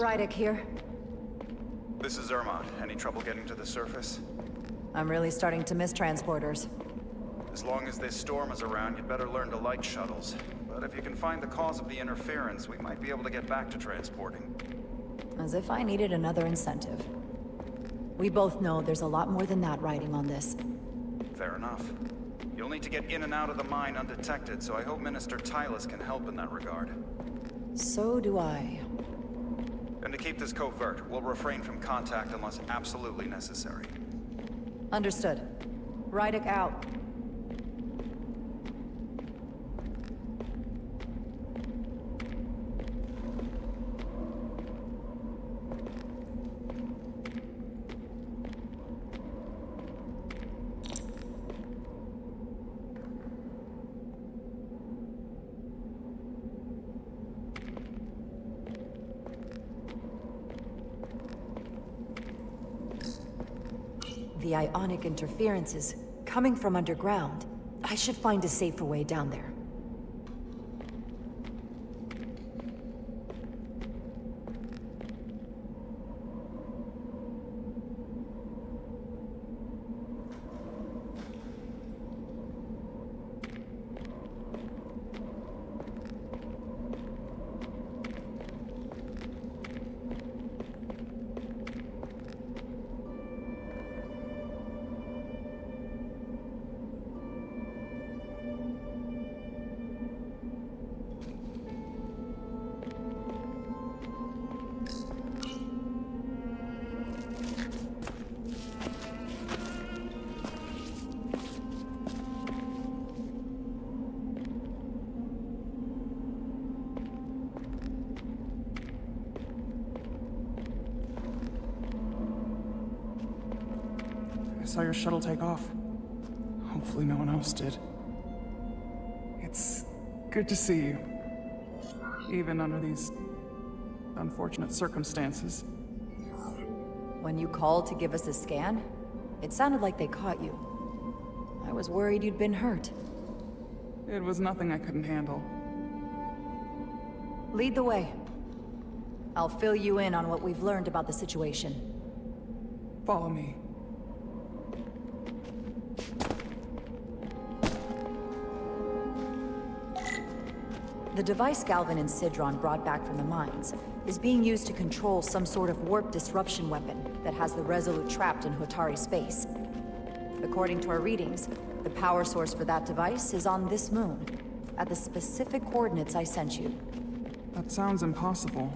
Rydick here. This is Irma. Any trouble getting to the surface? I'm really starting to miss transporters. As long as this storm is around, you'd better learn to like shuttles. But if you can find the cause of the interference, we might be able to get back to transporting. As if I needed another incentive. We both know there's a lot more than that riding on this. Fair enough. You'll need to get in and out of the mine undetected, so I hope Minister Tylus can help in that regard. So do I. And to keep this covert, we'll refrain from contact unless absolutely necessary. Understood. Rydick out. The ionic interference is coming from underground. I should find a safer way down there. I saw your shuttle take off. Hopefully no one else did. It's good to see you. Even under these unfortunate circumstances. When you called to give us a scan, it sounded like they caught you. I was worried you'd been hurt. It was nothing I couldn't handle. Lead the way. I'll fill you in on what we've learned about the situation. Follow me. The device Galvin and Sidron brought back from the mines is being used to control some sort of warp disruption weapon that has the Resolute trapped in Hotari space. According to our readings, the power source for that device is on this moon, at the specific coordinates I sent you. That sounds impossible.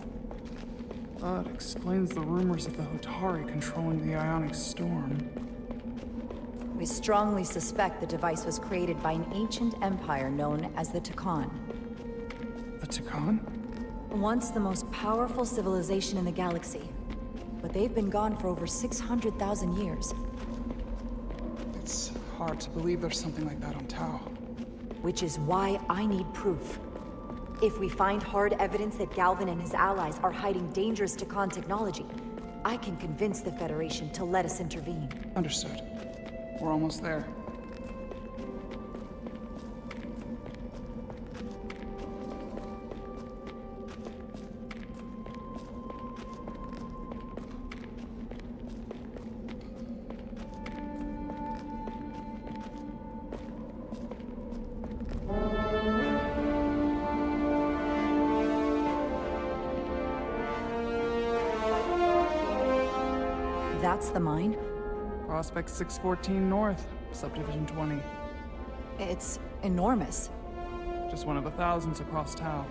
But explains the rumors of the Hotari controlling the ionic storm. We strongly suspect the device was created by an ancient empire known as the Takan. The Takan? Once the most powerful civilization in the galaxy, but they've been gone for over 600,000 years. It's hard to believe there's something like that on Tau. Which is why I need proof. If we find hard evidence that Galvin and his allies are hiding dangerous Takan technology, I can convince the Federation to let us intervene. Understood. We're almost there. That's the mine? Prospect 614 North, Subdivision 20. It's enormous. Just one of the thousands across Tau.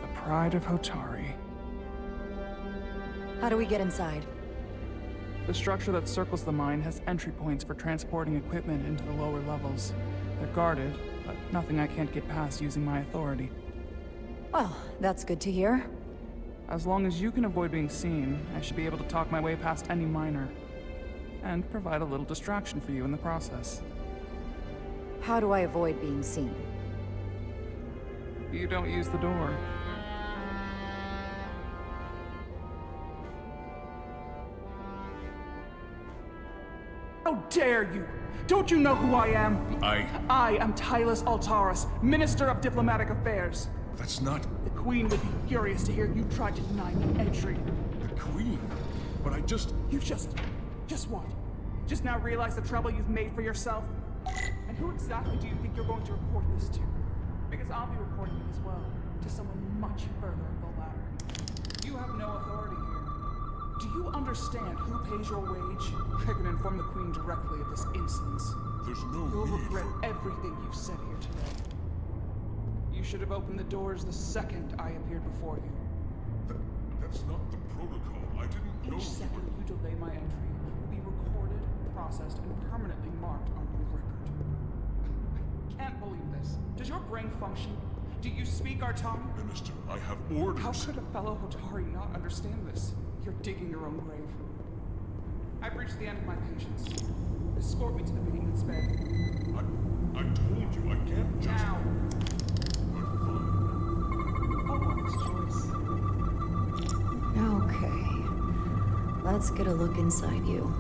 The pride of Hotari. How do we get inside? The structure that circles the mine has entry points for transporting equipment into the lower levels. They're guarded, but nothing I can't get past using my authority. Well, that's good to hear. As long as you can avoid being seen, I should be able to talk my way past any miner. And provide a little distraction for you in the process. How do I avoid being seen? You don't use the door. How dare you! Don't you know who I am? I am Tylus Altaris, Minister of Diplomatic Affairs. That's not The Queen would be furious to hear you tried to deny me entry. the Queen. But I just... You just what? Just now realize the trouble you've made for yourself? And who exactly do you think you're going to report this to? Because I'll be reporting it as well, to someone much further up the ladder. You have no authority here. Do you understand who pays your wage? I can inform the Queen directly of this insolence. There's no You'll need regret for... everything you've said here today. You should have opened the doors the second I appeared before you. That's not the protocol. I didn't know... Each second you delay my entry will be recorded, processed, and permanently marked on your record. I can't believe this. Does your brain function? Do you speak our tongue? Minister, I have orders. How could a fellow Hotari not understand this? You're digging your own grave. I've reached the end of my patience. Escort me to the maintenance bay. I told you, I can't just... Now! But fine. A wise choice. Okay. Let's get a look inside you.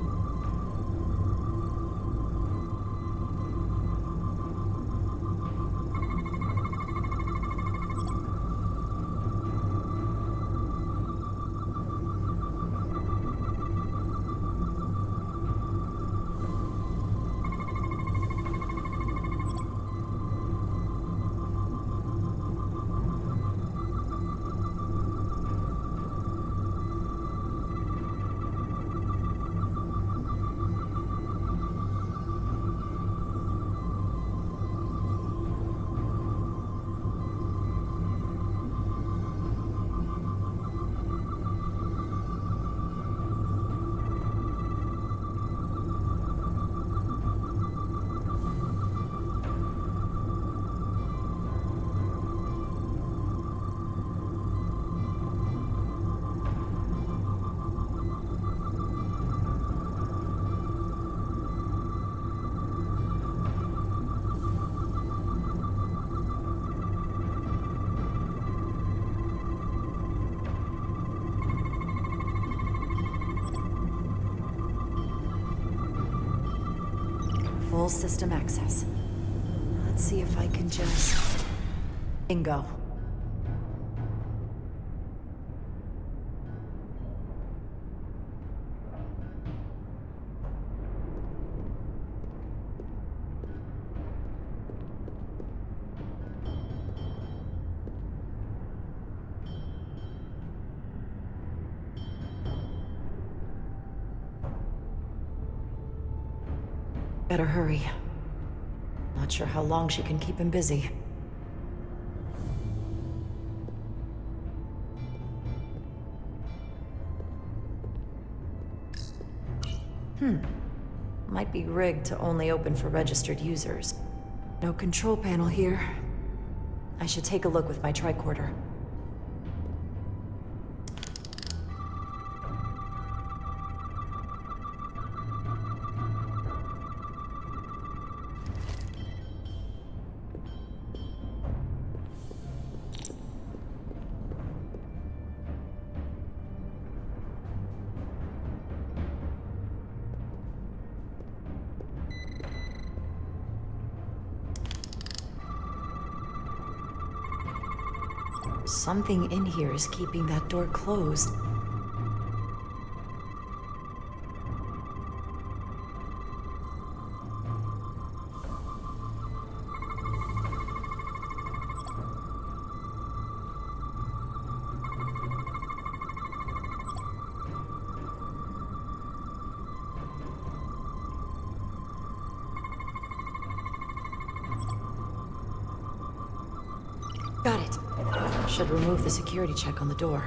Full system access. Let's see if I can just... Bingo. Better hurry. Not sure how long she can keep him busy. Might be rigged to only open for registered users. No control panel here. I should take a look with my tricorder. Something in here is keeping that door closed. Got it. Should remove the security check on the door.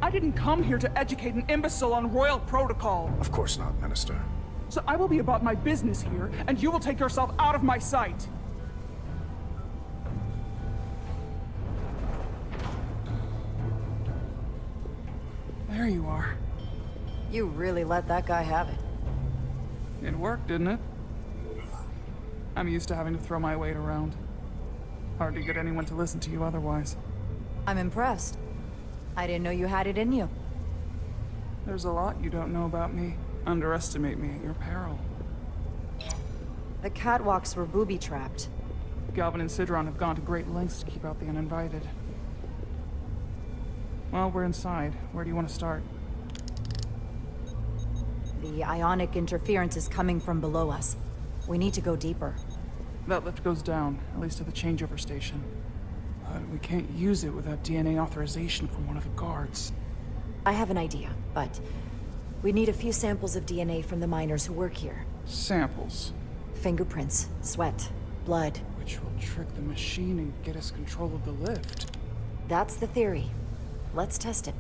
I didn't come here to educate an imbecile on royal protocol. Of course not, Minister. So I will be about my business here, and you will take yourself out of my sight. There you are. You really let that guy have it. It worked, didn't it? I'm used to having to throw my weight around. Hard to get anyone to listen to you otherwise. I'm impressed. I didn't know you had it in you. There's a lot you don't know about me. Underestimate me at your peril. The catwalks were booby-trapped. Galvin and Sidron have gone to great lengths to keep out the uninvited. Well, we're inside. Where do you want to start? The ionic interference is coming from below us. We need to go deeper. That lift goes down, at least to the changeover station. But we can't use it without DNA authorization from one of the guards. I have an idea, but we need a few samples of DNA from the miners who work here. Samples. Fingerprints, sweat, blood. Which will trick the machine and get us control of the lift. That's the theory. Let's test it.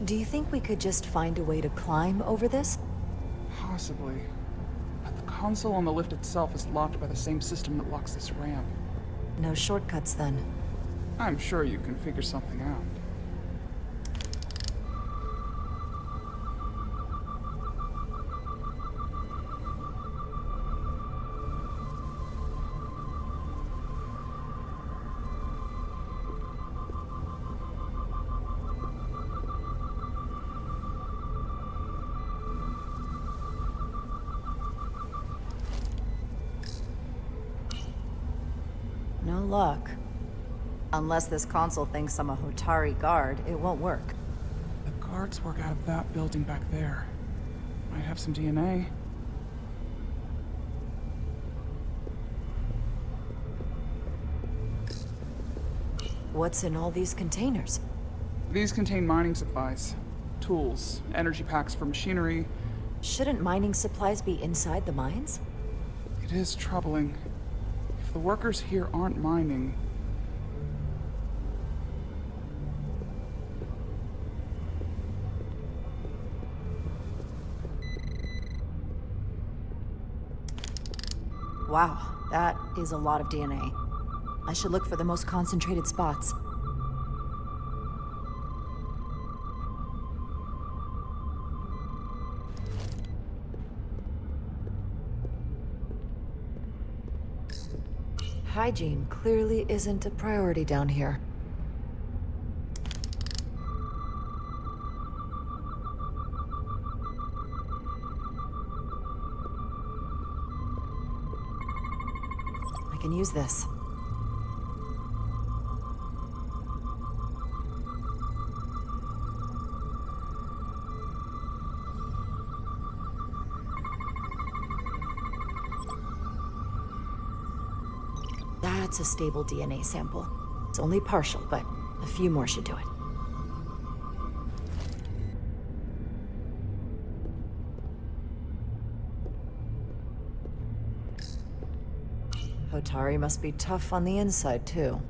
Do you think we could just find a way to climb over this? Possibly. But the console on the lift itself is locked by the same system that locks this ramp. No shortcuts then. I'm sure you can figure something out. No luck. Unless this console thinks I'm a Hotari guard, it won't work. The guards work out of that building back there. Might have some DNA. What's in all these containers? These contain mining supplies. Tools, energy packs for machinery. Shouldn't mining supplies be inside the mines? It is troubling. If the workers here aren't mining... Wow, that is a lot of DNA. I should look for the most concentrated spots. Hygiene clearly isn't a priority down here. I can use this. That's a stable DNA sample. It's only partial, but a few more should do it. Hotari must be tough on the inside, too.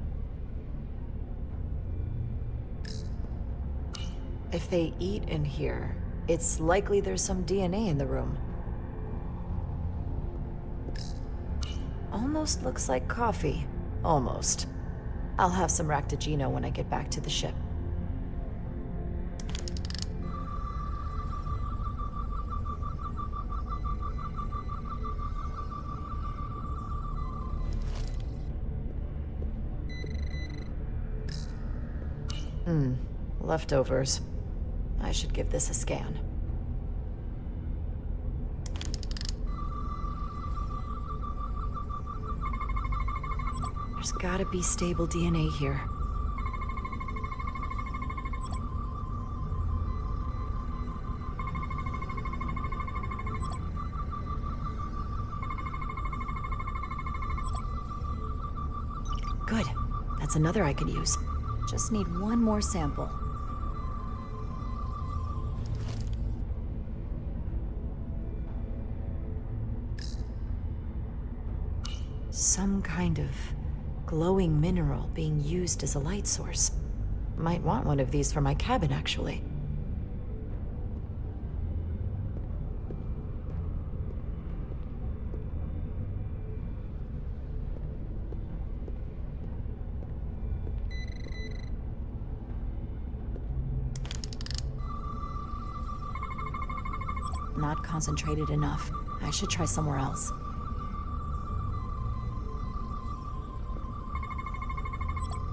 If they eat in here, it's likely there's some DNA in the room. Almost looks like coffee. Almost. I'll have some Ractigino when I get back to the ship. Leftovers. I should give this a scan. There's gotta be stable DNA here. Good. That's another I could use. Just need one more sample. Some kind of glowing mineral being used as a light source. Might want one of these for my cabin, actually. Not concentrated enough. I should try somewhere else.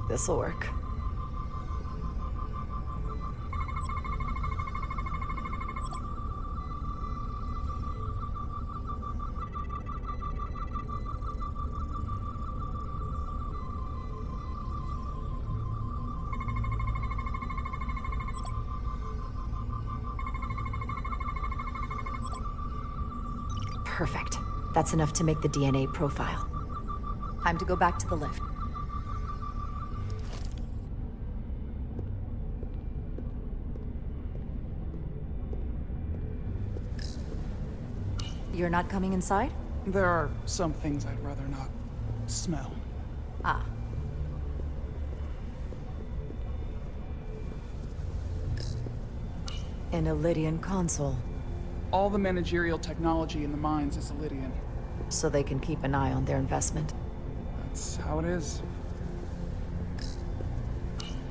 This'll work. Perfect. That's enough to make the DNA profile. Time to go back to the lift. You're not coming inside? There are some things I'd rather not smell. Ah. An Illydian console. All the managerial technology in the mines is Illydian. So they can keep an eye on their investment. That's how it is.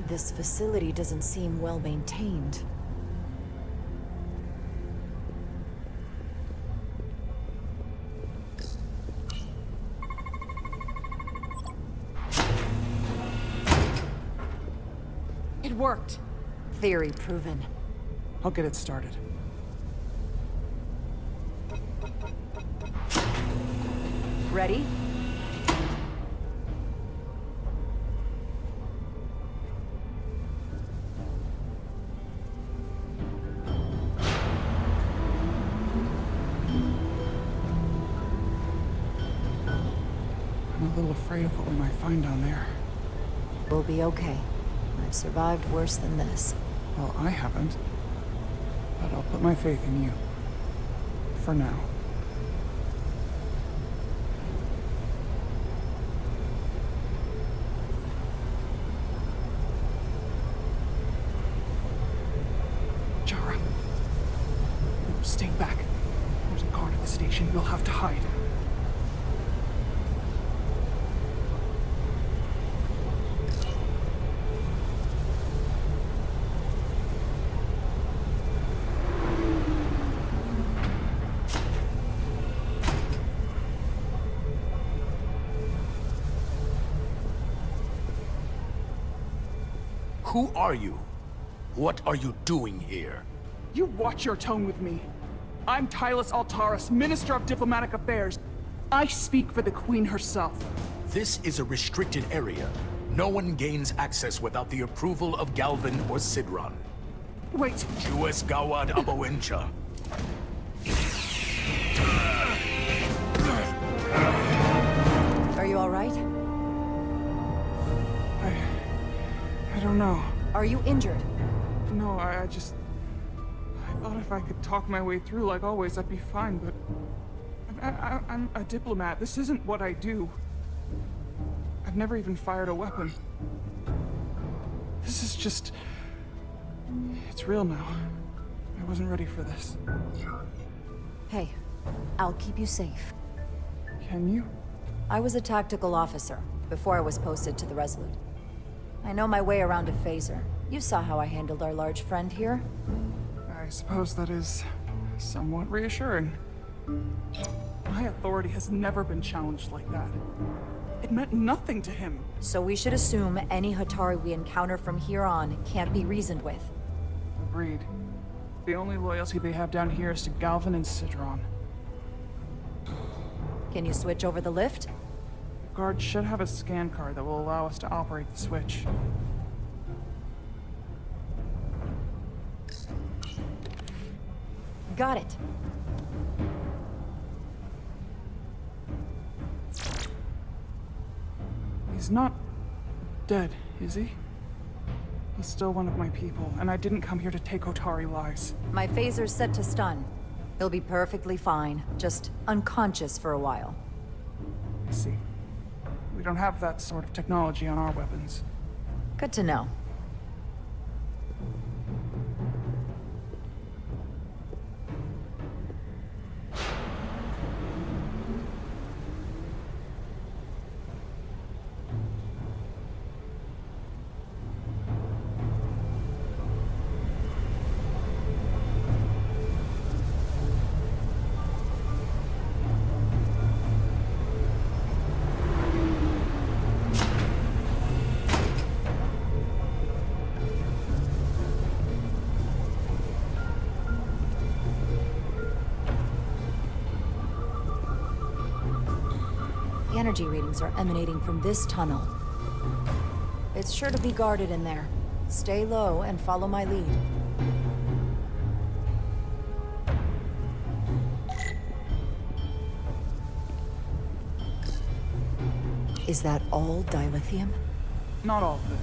This facility doesn't seem well maintained. It worked. Theory proven. I'll get it started. Ready? I'm a little afraid of what we might find down there. We'll be okay. I've survived worse than this. Well, I haven't. But I'll put my faith in you. For now. Jara. No, stay back. There's a guard at the station. You'll have to hide. Who are you? What are you doing here? You watch your tone with me. I'm Tylus Altaris, Minister of Diplomatic Affairs. I speak for the Queen herself. This is a restricted area. No one gains access without the approval of Galvin or Sidron. Wait, Jues Gawad Abawincha. Are you all right? I don't know. Are you injured? No, I thought if I could talk my way through like always, I'd be fine, but... I'm a diplomat. This isn't what I do. I've never even fired a weapon. This is just... It's real now. I wasn't ready for this. Hey, I'll keep you safe. Can you? I was a tactical officer before I was posted to the Resolute. I know my way around a phaser. You saw how I handled our large friend here. I suppose that is somewhat reassuring. My authority has never been challenged like that. It meant nothing to him. So we should assume any Hatari we encounter from here on can't be reasoned with. Agreed. The only loyalty they have down here is to Galvin and Sidron. Can you switch over the lift? The guard should have a scan card that will allow us to operate the switch. Got it. He's not dead, is he? He's still one of my people, and I didn't come here to take Otari lives. My phaser's set to stun. He'll be perfectly fine, just unconscious for a while. I see. We don't have that sort of technology on our weapons. Good to know. The energy readings are emanating from this tunnel. It's sure to be guarded in there. Stay low and follow my lead. Is that all dilithium? Not all of it.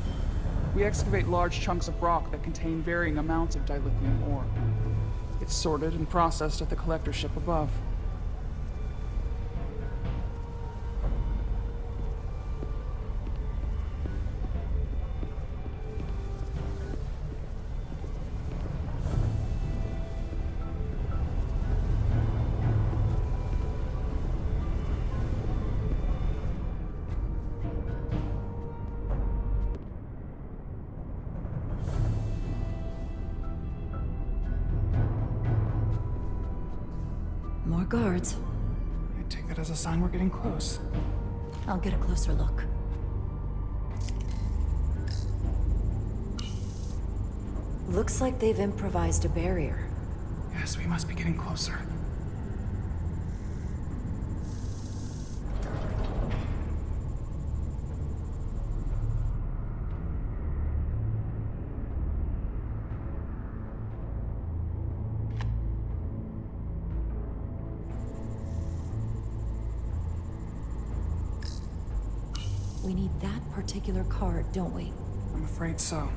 We excavate large chunks of rock that contain varying amounts of dilithium ore. It's sorted and processed at the collector ship above. More guards. I take that as a sign we're getting close. I'll get a closer look. Looks like they've improvised a barrier. Yes, we must be getting closer. We need that particular card, don't we? I'm afraid so.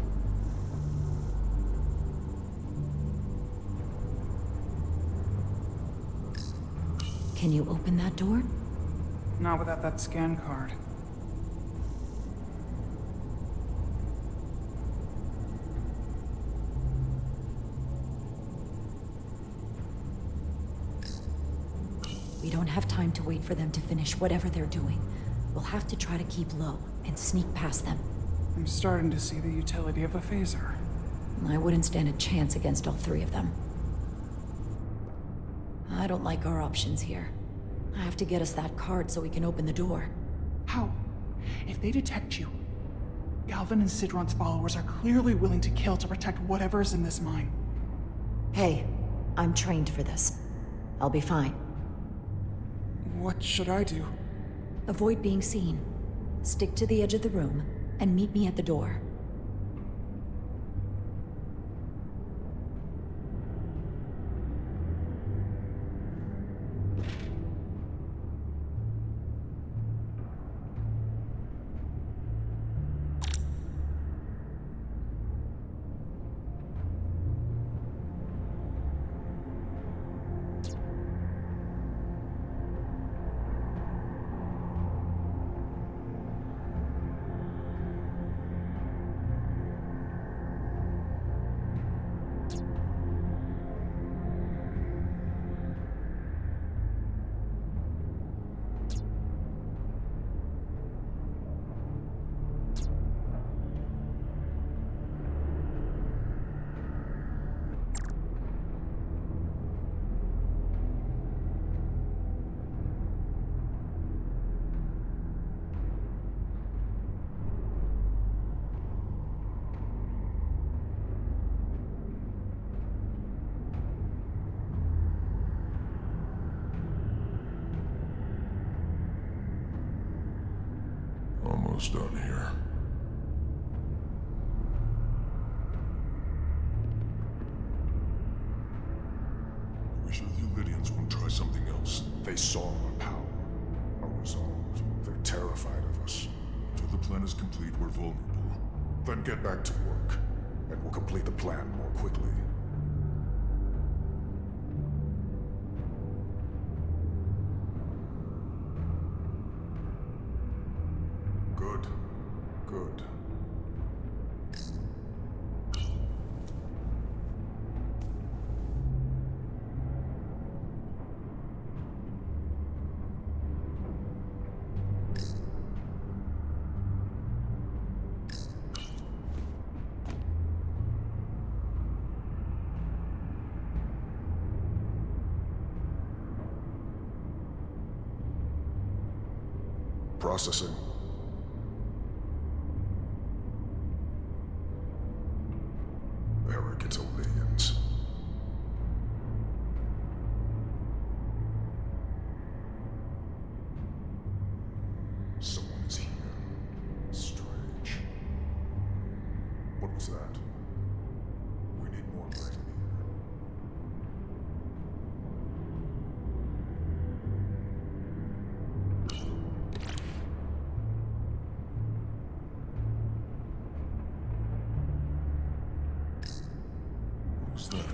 Can you open that door? Not without that scan card. We don't have time to wait for them to finish whatever they're doing. We'll have to try to keep low and sneak past them. I'm starting to see the utility of a phaser. I wouldn't stand a chance against all three of them. I don't like our options here. I have to get us that card so we can open the door. How? If they detect you, Galvin and Sidron's followers are clearly willing to kill to protect whatever's in this mine. Hey, I'm trained for this. I'll be fine. What should I do? Avoid being seen. Stick to the edge of the room and meet me at the door. almost done here. I wish the Lydians wouldn't try something else. They saw our power, our resolve. They're terrified of us. Until the plan is complete, we're vulnerable. Then get back to work, and we'll complete the plan more quickly. Good. Good. Processing. Arrogant Lydians. Someone is here. Strange. What was that? We need more light in here. What's that?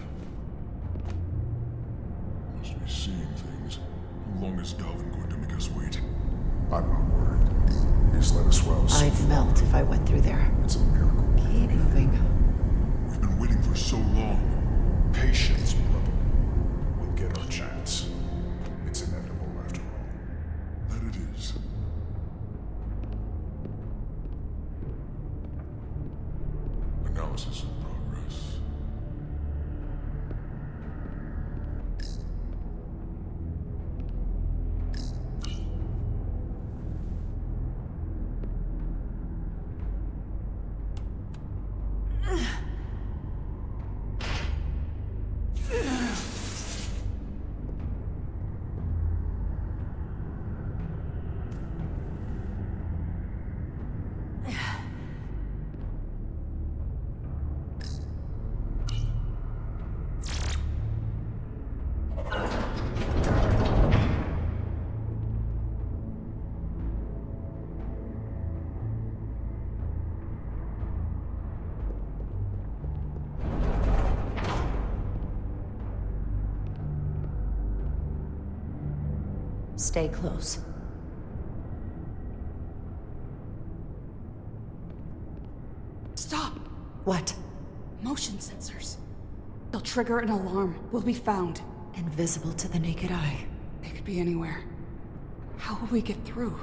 Must be seeing things. How long is Galvin going to make us wait? I'm not worried. He's let us well. I'd melt if I went through there. It's a miracle. Keep moving. We've been waiting for so long. Patience, brother. We'll get our chance. It's inevitable after all. That it is. Analysis in progress. Stay close. Stop! What? Motion sensors. They'll trigger an alarm. We'll be found. Invisible to the naked eye. They could be anywhere. How will we get through?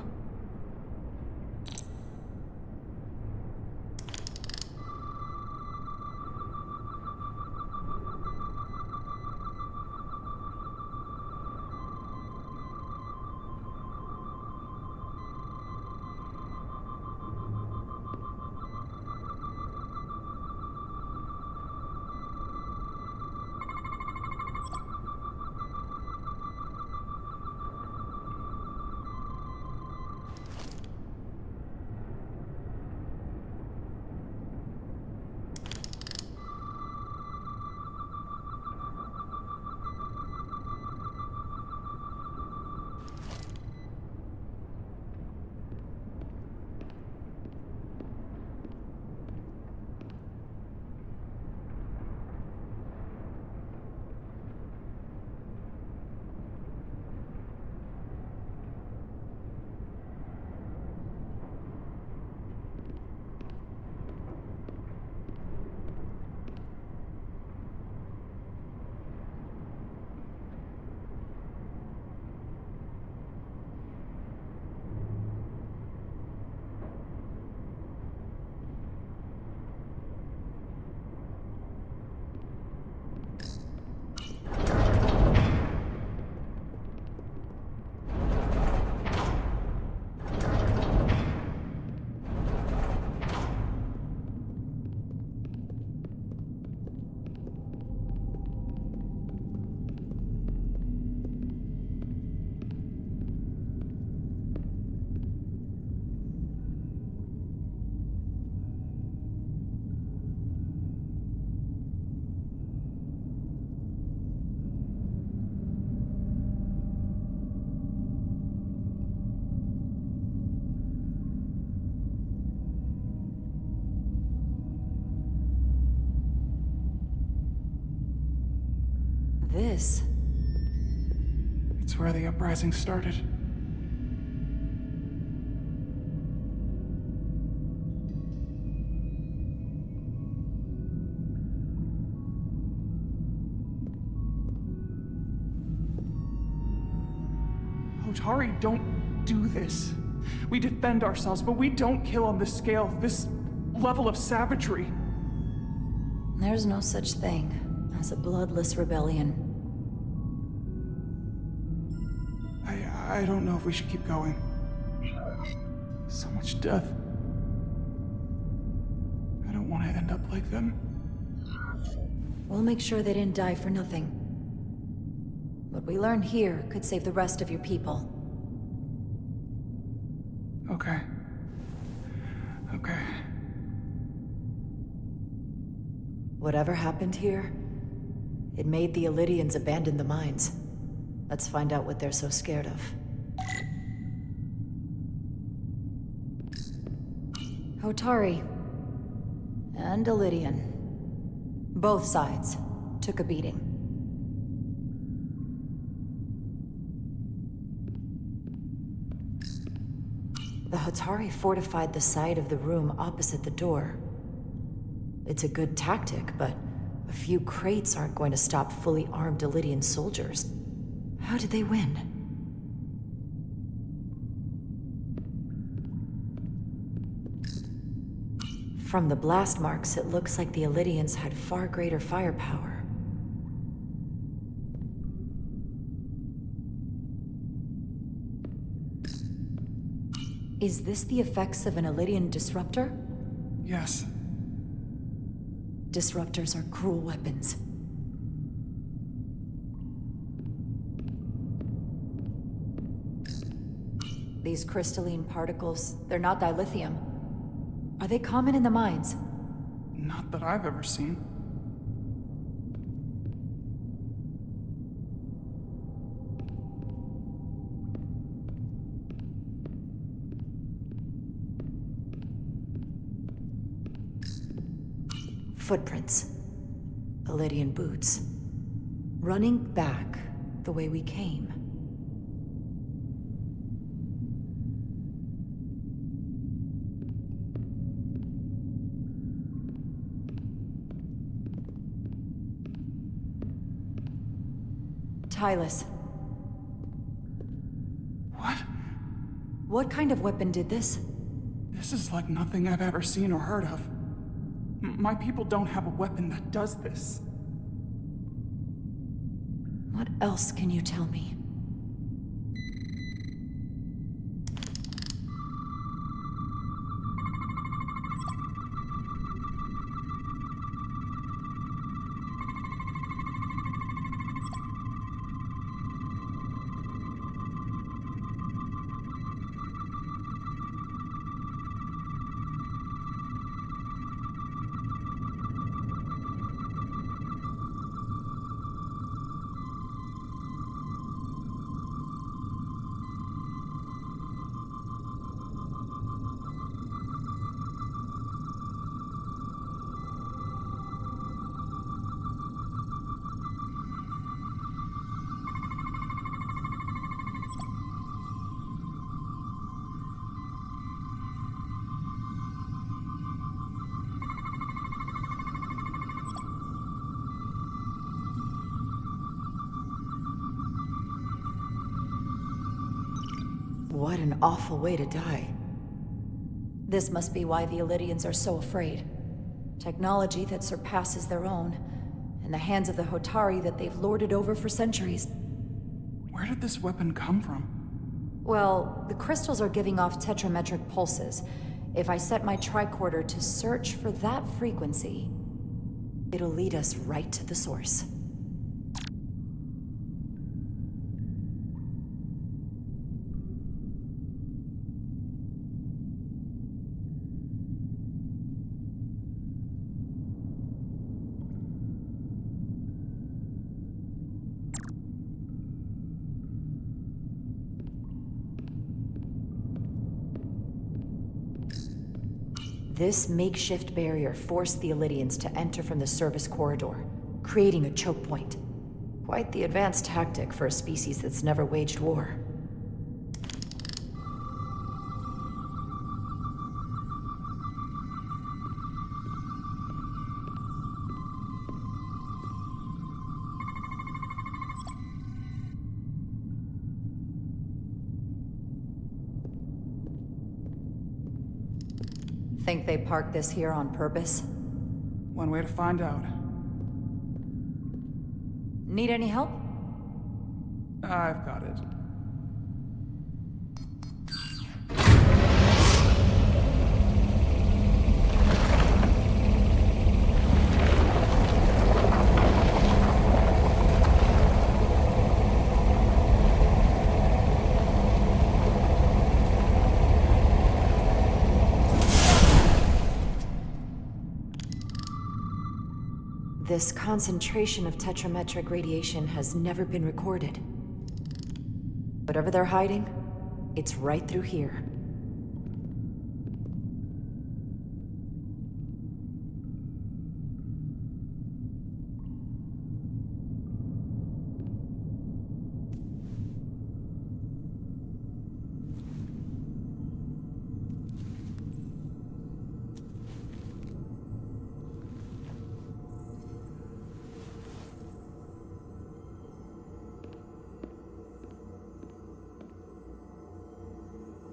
This... It's where the uprising started. Hotari don't do this. We defend ourselves, but we don't kill on this scale, this level of savagery. There's no such thing as a bloodless rebellion. I don't know if we should keep going. So much death. I don't want to end up like them. We'll make sure they didn't die for nothing. What we learn here could save the rest of your people. Okay. Okay. Whatever happened here, it made the Elydians abandon the mines. Let's find out what they're so scared of. Hotari and Elydian. Both sides took a beating. The Hotari fortified the side of the room opposite the door. It's a good tactic, but a few crates aren't going to stop fully armed Elydian soldiers. How did they win? From the blast marks, it looks like the Elydians had far greater firepower. Is this the effects of an Elydian disruptor? Yes. Disruptors are cruel weapons. These crystalline particles, they're not dilithium. Are they common in the mines? Not that I've ever seen. Footprints. Elydian boots. Running back the way we came. Tylus. What? What kind of weapon did this? This is like nothing I've ever seen or heard of. My people don't have a weapon that does this. What else can you tell me? What an awful way to die. This must be why the Elydians are so afraid. Technology that surpasses their own, in the hands of the Hotari that they've lorded over for centuries. Where did this weapon come from? Well, the crystals are giving off tetrametric pulses. If I set my tricorder to search for that frequency, it'll lead us right to the source. This makeshift barrier forced the Elydians to enter from the service corridor, creating a choke point. Quite the advanced tactic for a species that's never waged war. Think they parked this here on purpose? One way to find out. Need any help? I've got it. This concentration of tetrametric radiation has never been recorded. Whatever they're hiding, it's right through here.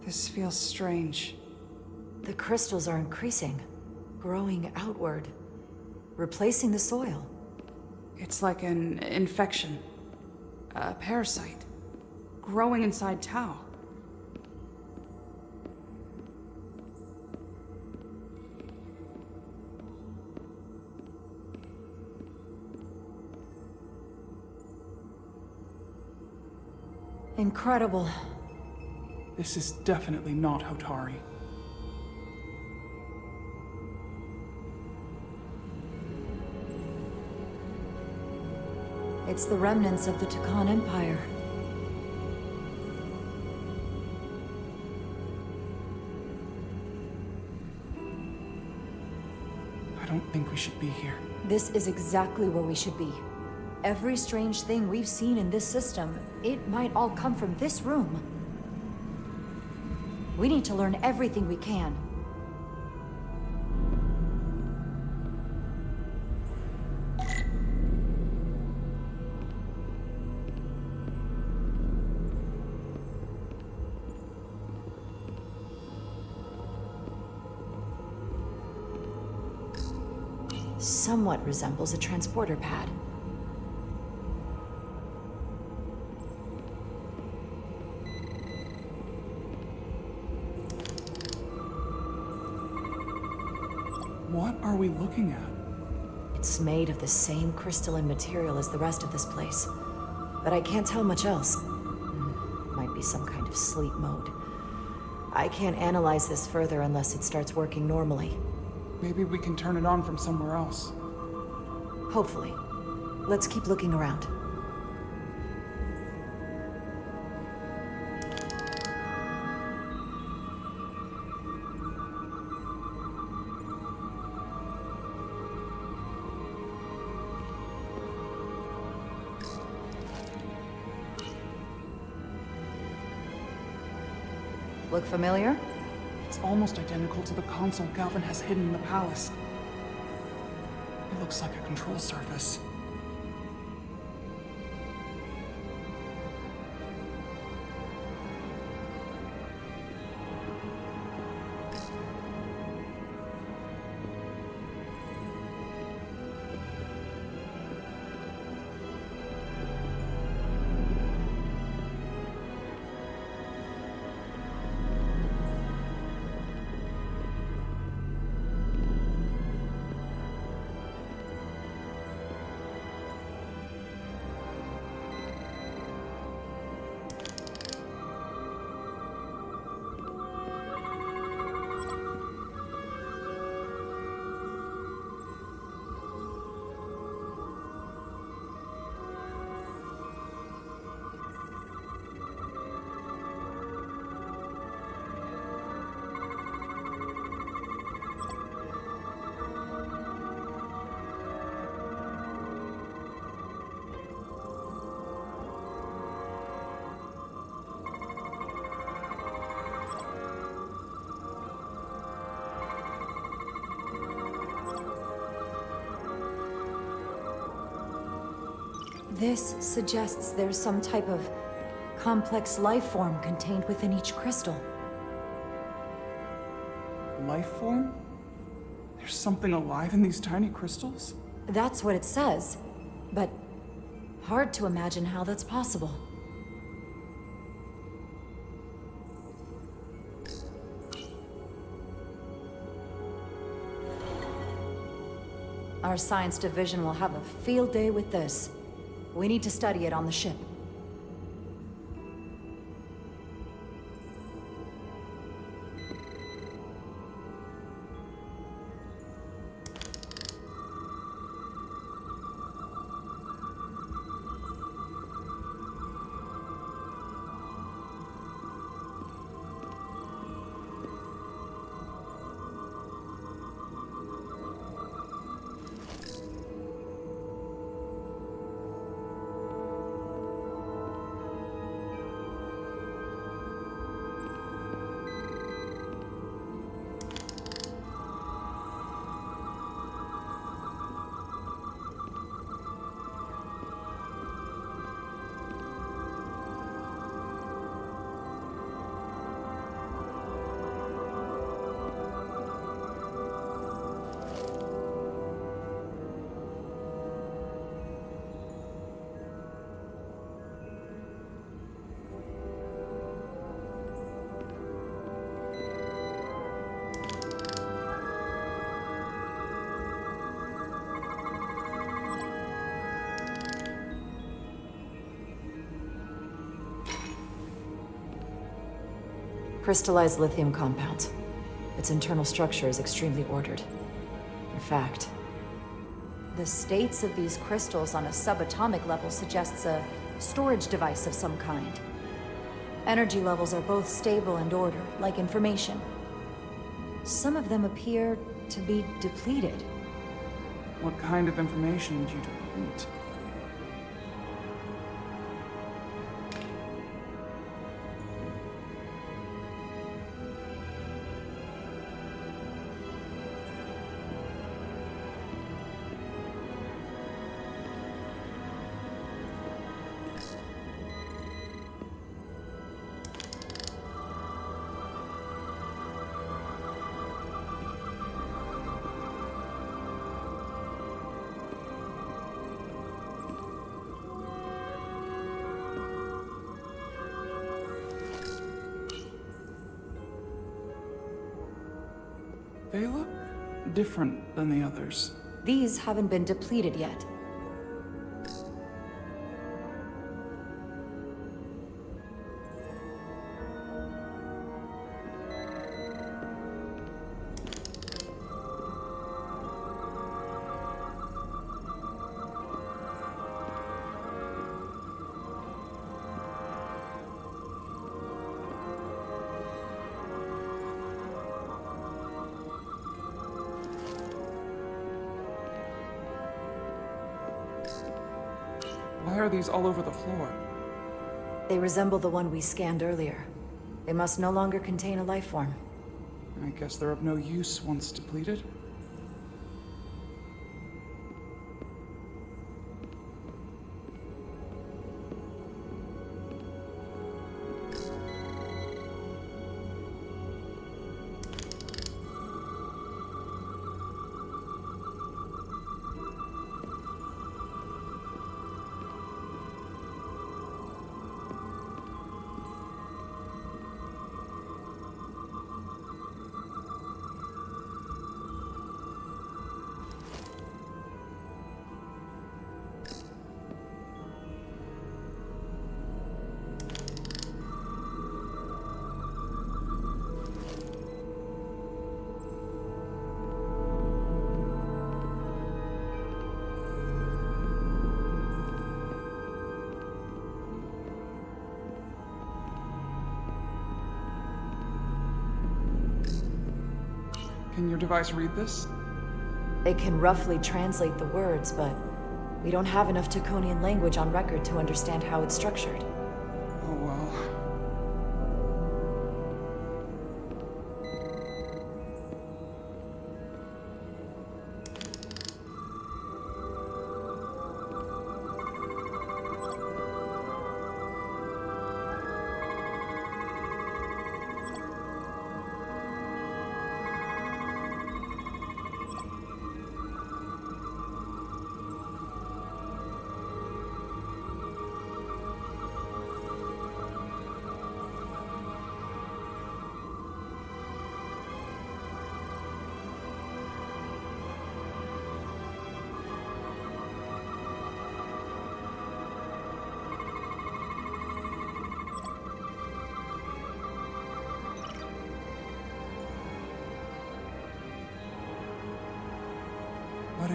This feels strange. The crystals are increasing, growing outward, replacing the soil. It's like an infection. A parasite. Growing inside Tau. Incredible. This is definitely not Hotari. It's the remnants of the Takan Empire. I don't think we should be here. This is exactly where we should be. Every strange thing we've seen in this system, it might all come from this room. We need to learn everything we can. Somewhat resembles a transporter pad. What are we looking at? It's made of the same crystalline material as the rest of this place. But I can't tell much else. Might be some kind of sleep mode. I can't analyze this further unless it starts working normally. Maybe we can turn it on from somewhere else. Hopefully. Let's keep looking around. Look familiar? It's almost identical to the console Galvin has hidden in the palace. It looks like a control surface. This suggests there's some type of complex life form contained within each crystal. Life form? There's something alive in these tiny crystals? That's what it says, but hard to imagine how that's possible. Our science division will have a field day with this. We need to study it on the ship. Crystallized lithium compound. Its internal structure is extremely ordered. In fact, the states of these crystals on a subatomic level suggests a storage device of some kind. Energy levels are both stable and ordered, like information. Some of them appear to be depleted. What kind of information would you deplete? They look different than the others. These haven't been depleted yet. Why are these all over the floor? They resemble the one we scanned earlier. They must no longer contain a life form. I guess they're of no use once depleted. Can your device read this? It can roughly translate the words, but we don't have enough Taconian language on record to understand how it's structured. Oh well.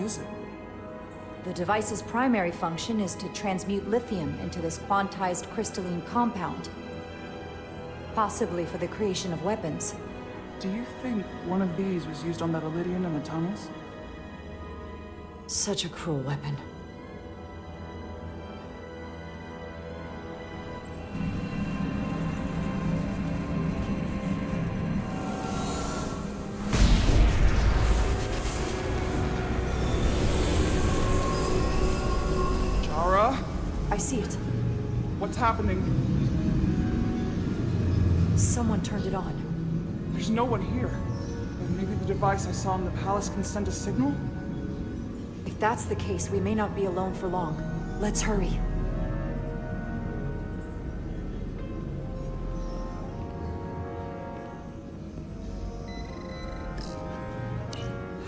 is it? The device's primary function is to transmute lithium into this quantized crystalline compound. Possibly for the creation of weapons. Do you think one of these was used on that Elydian in the tunnels? Such a cruel weapon. Chara? I see it. What's happening? Someone turned it on. There's no one here. But maybe the device I saw in the palace can send a signal? If that's the case, we may not be alone for long. Let's hurry.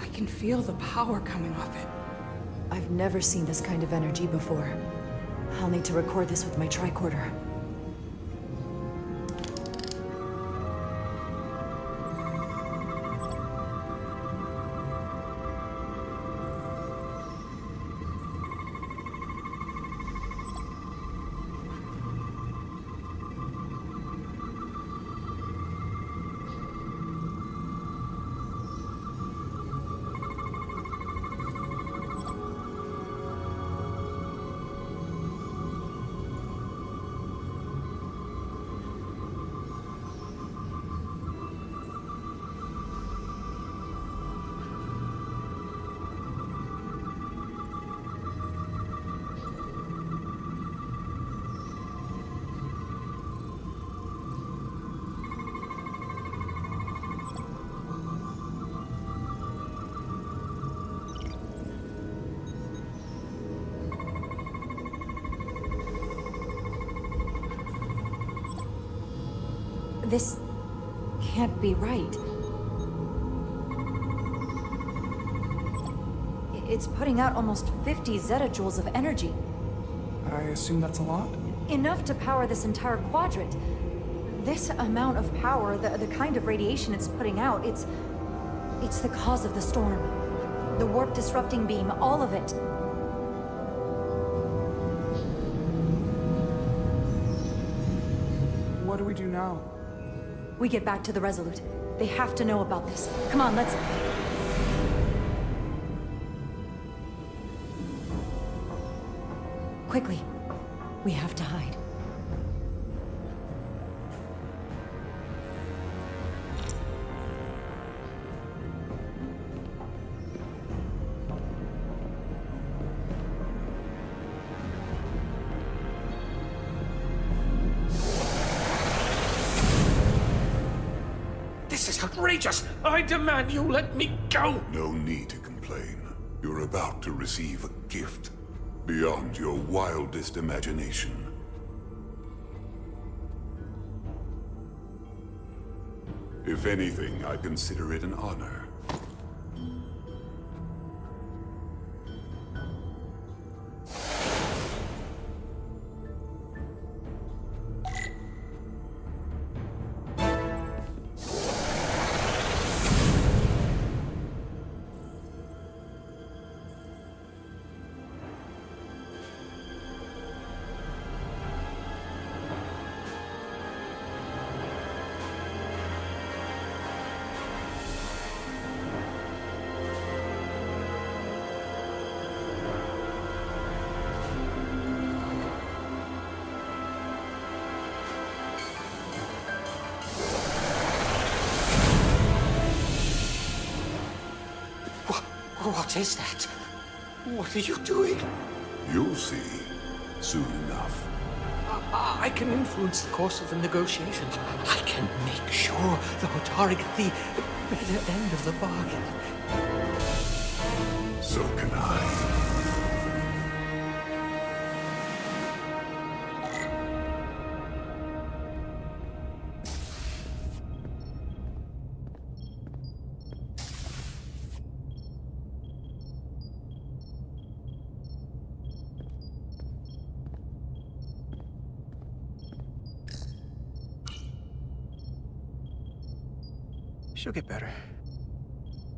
I can feel the power coming off it. I've never seen this kind of energy before. I'll need to record this with my tricorder. This can't be right. It's putting out almost 50 zettajoules of energy. I assume that's a lot? Enough to power this entire quadrant. This amount of power, the kind of radiation it's putting out, it's the cause of the storm. The warp disrupting beam, all of it. What do we do now? We get back to the Resolute. They have to know about this. Come on, let's... Quickly. We have to hide. This is outrageous! I demand you let me go! No need to complain. You're about to receive a gift beyond your wildest imagination. If anything, I consider it an honor. What is that? What are you doing? You'll see soon enough. I can influence the course of the negotiations. I can make sure the Hotari get the better end of the bargain. So can I. She'll get better.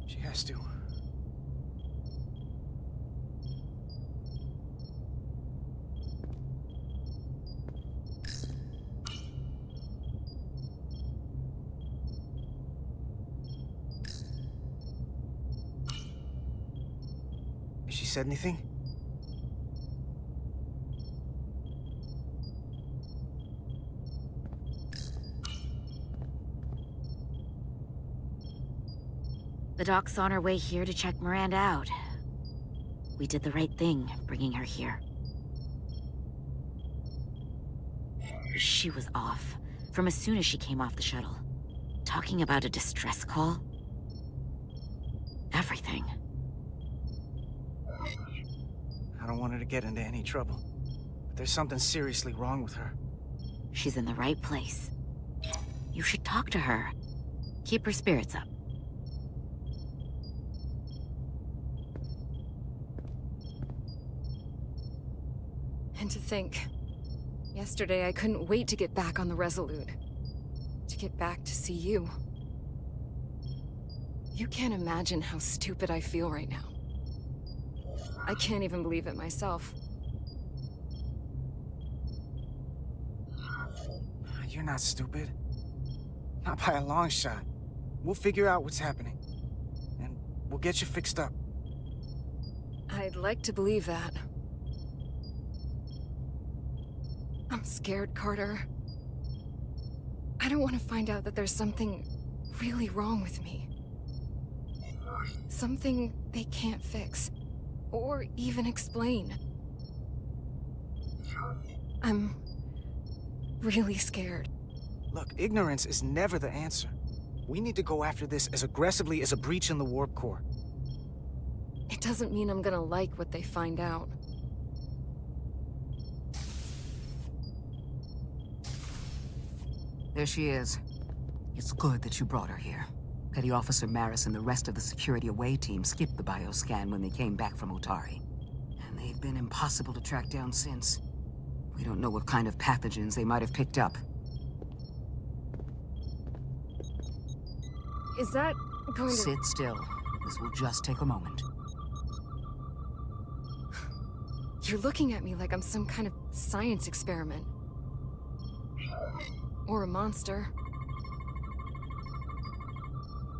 She has to. said anything? The doc's on her way here to check Miranda out. We did the right thing, bringing her here. She was off, from as soon as she came off the shuttle. Talking about a distress call. Everything. I don't want her to get into any trouble. But there's something seriously wrong with her. She's in the right place. You should talk to her. Keep her spirits up. And to think, yesterday I couldn't wait to get back on the Resolute. To get back to see you. You can't imagine how stupid I feel right now. I can't even believe it myself. You're not stupid. Not by a long shot. We'll figure out what's happening. And we'll get you fixed up. I'd like to believe that. I'm scared, Carter. I don't want to find out that there's something really wrong with me. Something they can't fix. Or even explain. I'm really scared. Look, ignorance is never the answer. We need to go after this as aggressively as a breach in the warp core. It doesn't mean I'm gonna like what they find out. There she is. It's good that you brought her here. Petty Officer Maris and the rest of the security away team skipped the bioscan when they came back from Otari. And they've been impossible to track down since. We don't know what kind of pathogens they might have picked up. Is that going to... Sit still. This will just take a moment. You're looking at me like I'm some kind of science experiment. Or a monster.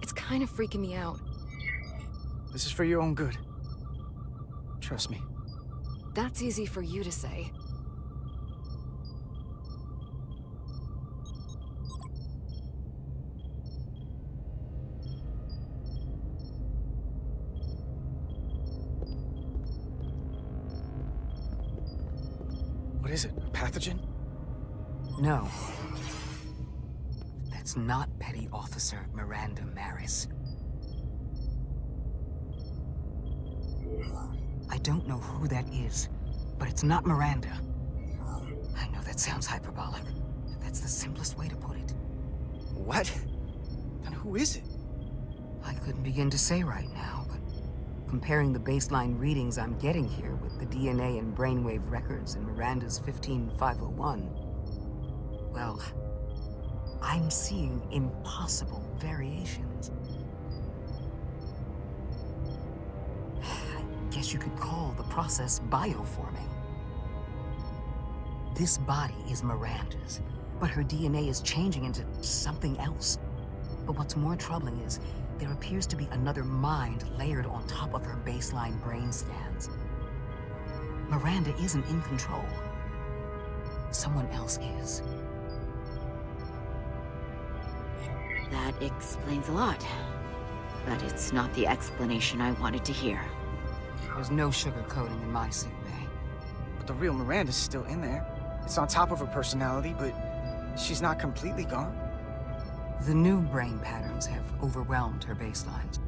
It's kind of freaking me out. This is for your own good. Trust me. That's easy for you to say. What is it? A pathogen? No. That's not Petty Officer Miranda Maris. I don't know who that is, but it's not Miranda. I know that sounds hyperbolic, but that's the simplest way to put it. What? Then who is it? I couldn't begin to say right now, but comparing the baseline readings I'm getting here with the DNA and brainwave records in Miranda's 15501, well, I'm seeing impossible variations. I guess you could call the process bioforming. This body is Miranda's, but her DNA is changing into something else. But what's more troubling is there appears to be another mind layered on top of her baseline brain scans. Miranda isn't in control. Someone else is. That explains a lot. But it's not the explanation I wanted to hear. There's no sugarcoating in my sick bay. But the real Miranda's still in there. It's on top of her personality, but she's not completely gone. The new brain patterns have overwhelmed her baselines.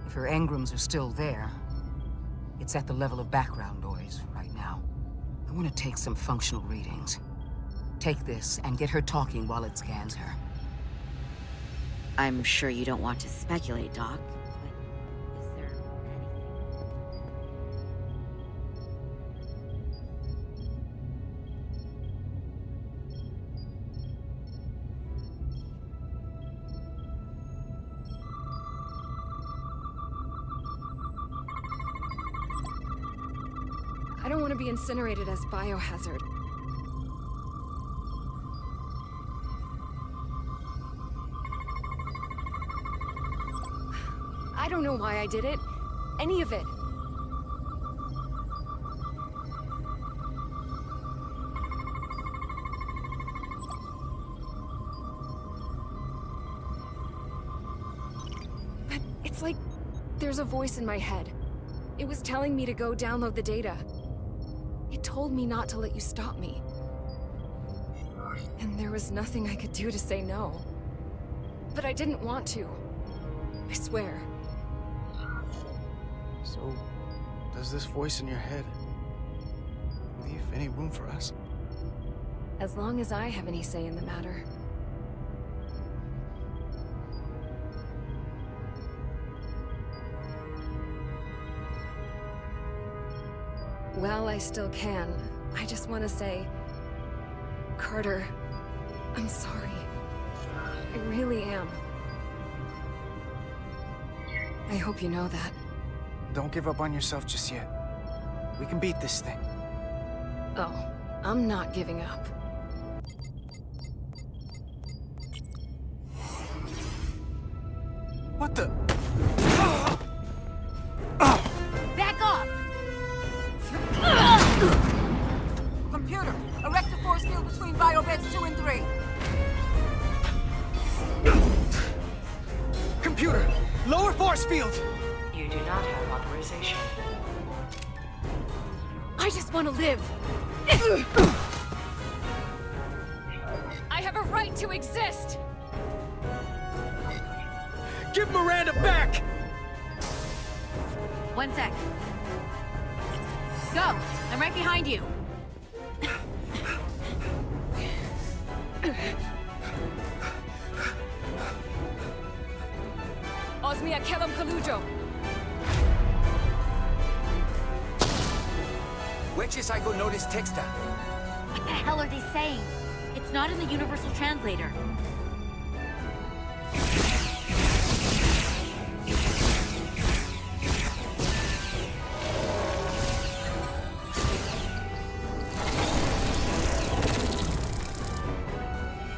If her engrams are still there, it's at the level of background noise right now. I want to take some functional readings. Take this and get her talking while it scans her. I'm sure you don't want to speculate, Doc, but is there anything? I don't want to be incinerated as biohazard. I don't know why I did it. Any of it. It's like there's a voice in my head. It was telling me to go download the data. It told me not to let you stop me. And there was nothing I could do to say no. But I didn't want to. I swear. So, does this voice in your head leave any room for us? As long as I have any say in the matter. Well, I still can. I just want to say... Carter, I'm sorry. I really am. I hope you know that. Don't give up on yourself just yet. We can beat this thing. Oh, I'm not giving up. What the? Back off! Computer, erect a force field between biobeds 2 and 3. Computer, lower force field! You do not have authorization. I just want to live. I have a right to exist. Give Miranda back! 1 sec. Go! I'm right behind you. Osmia Kellam Kalujo. Wedges I go notice texta. What the hell are they saying? It's not in the Universal Translator.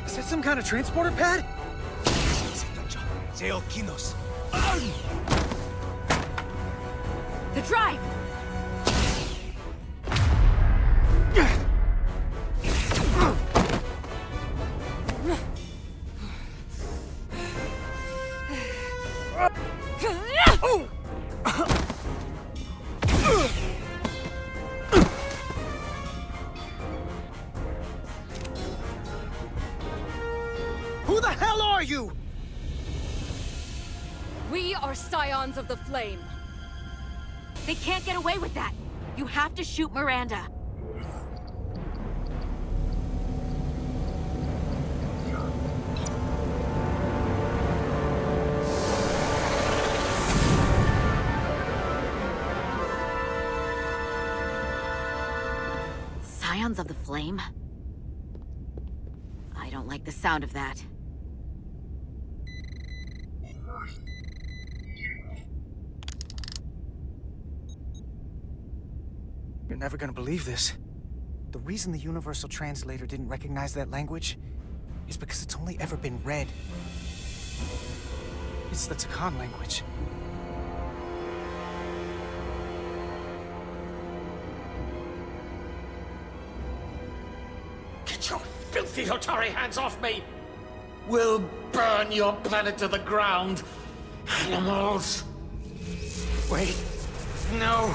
Is that some kind of transporter pad? The drive! Who the hell are you? We are Scions of the Flame. They can't get away with that. You have to shoot Miranda. Scions of the Flame? I don't like the sound of that. You're never gonna believe this. The reason the Universal Translator didn't recognize that language is because it's only ever been read. It's the Takan language. Get your filthy Hotari hands off me! We'll burn your planet to the ground. Animals. Wait. No.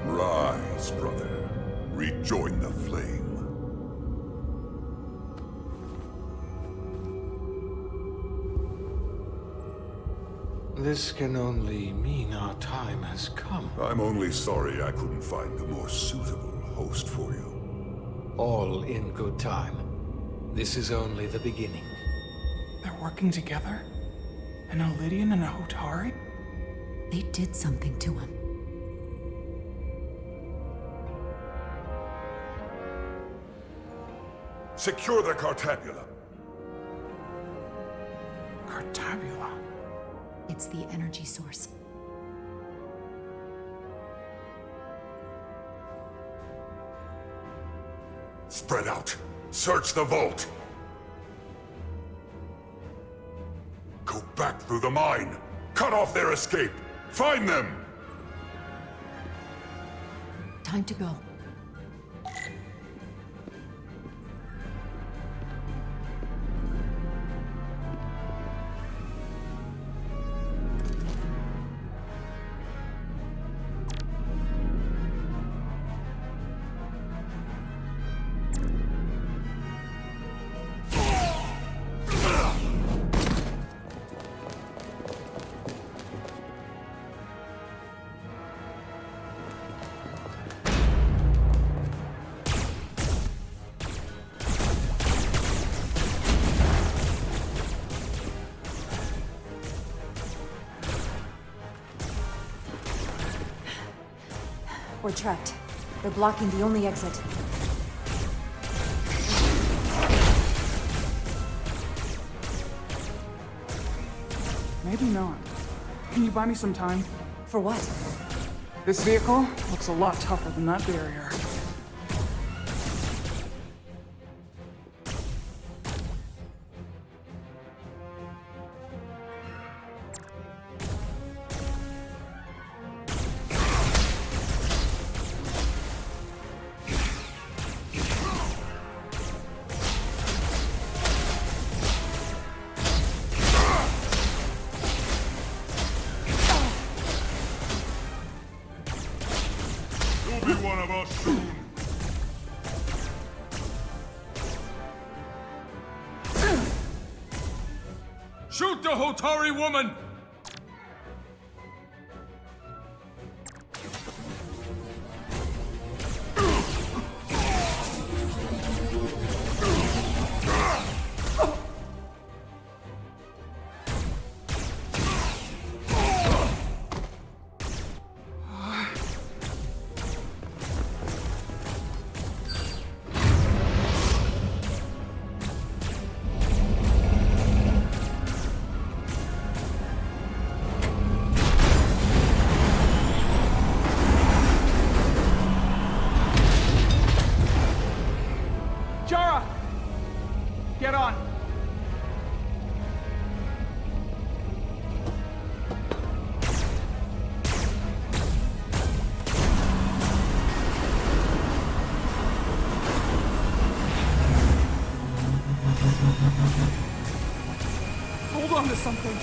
Rise, brother. Rejoin the flame. This can only mean our time has come. I'm only sorry I couldn't find the more suitable host for you. All in good time. This is only the beginning. They're working together? An Elidian and a Hotari? They did something to him. Secure the Cartabula. Cartabula? It's the energy source. Spread out. Search the vault. Go back through the mine. Cut off their escape. Find them! Time to go. We're trapped. They're blocking the only exit. Maybe not. Can you buy me some time? For what? This vehicle looks a lot tougher than that barrier. You'll be one of us soon. Shoot the Hotari woman! Get on! Hold on to something.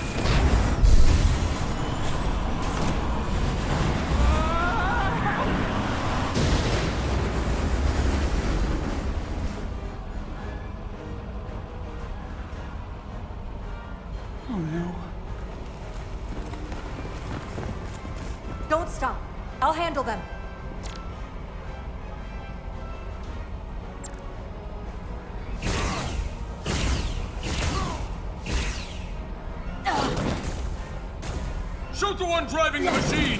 Oh no. Don't stop. I'll handle them. Shoot the one driving the machine!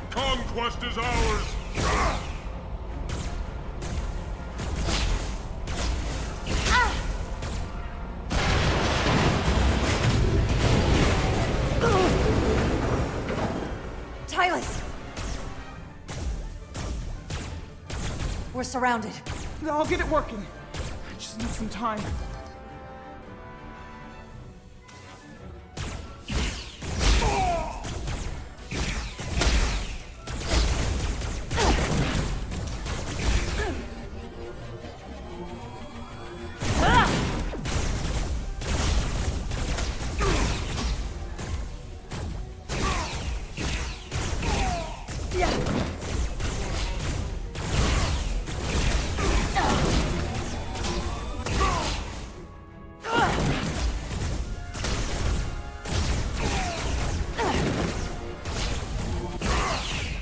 Conquest is ours! Tylus! We're surrounded. I'll get it working. I just need some time.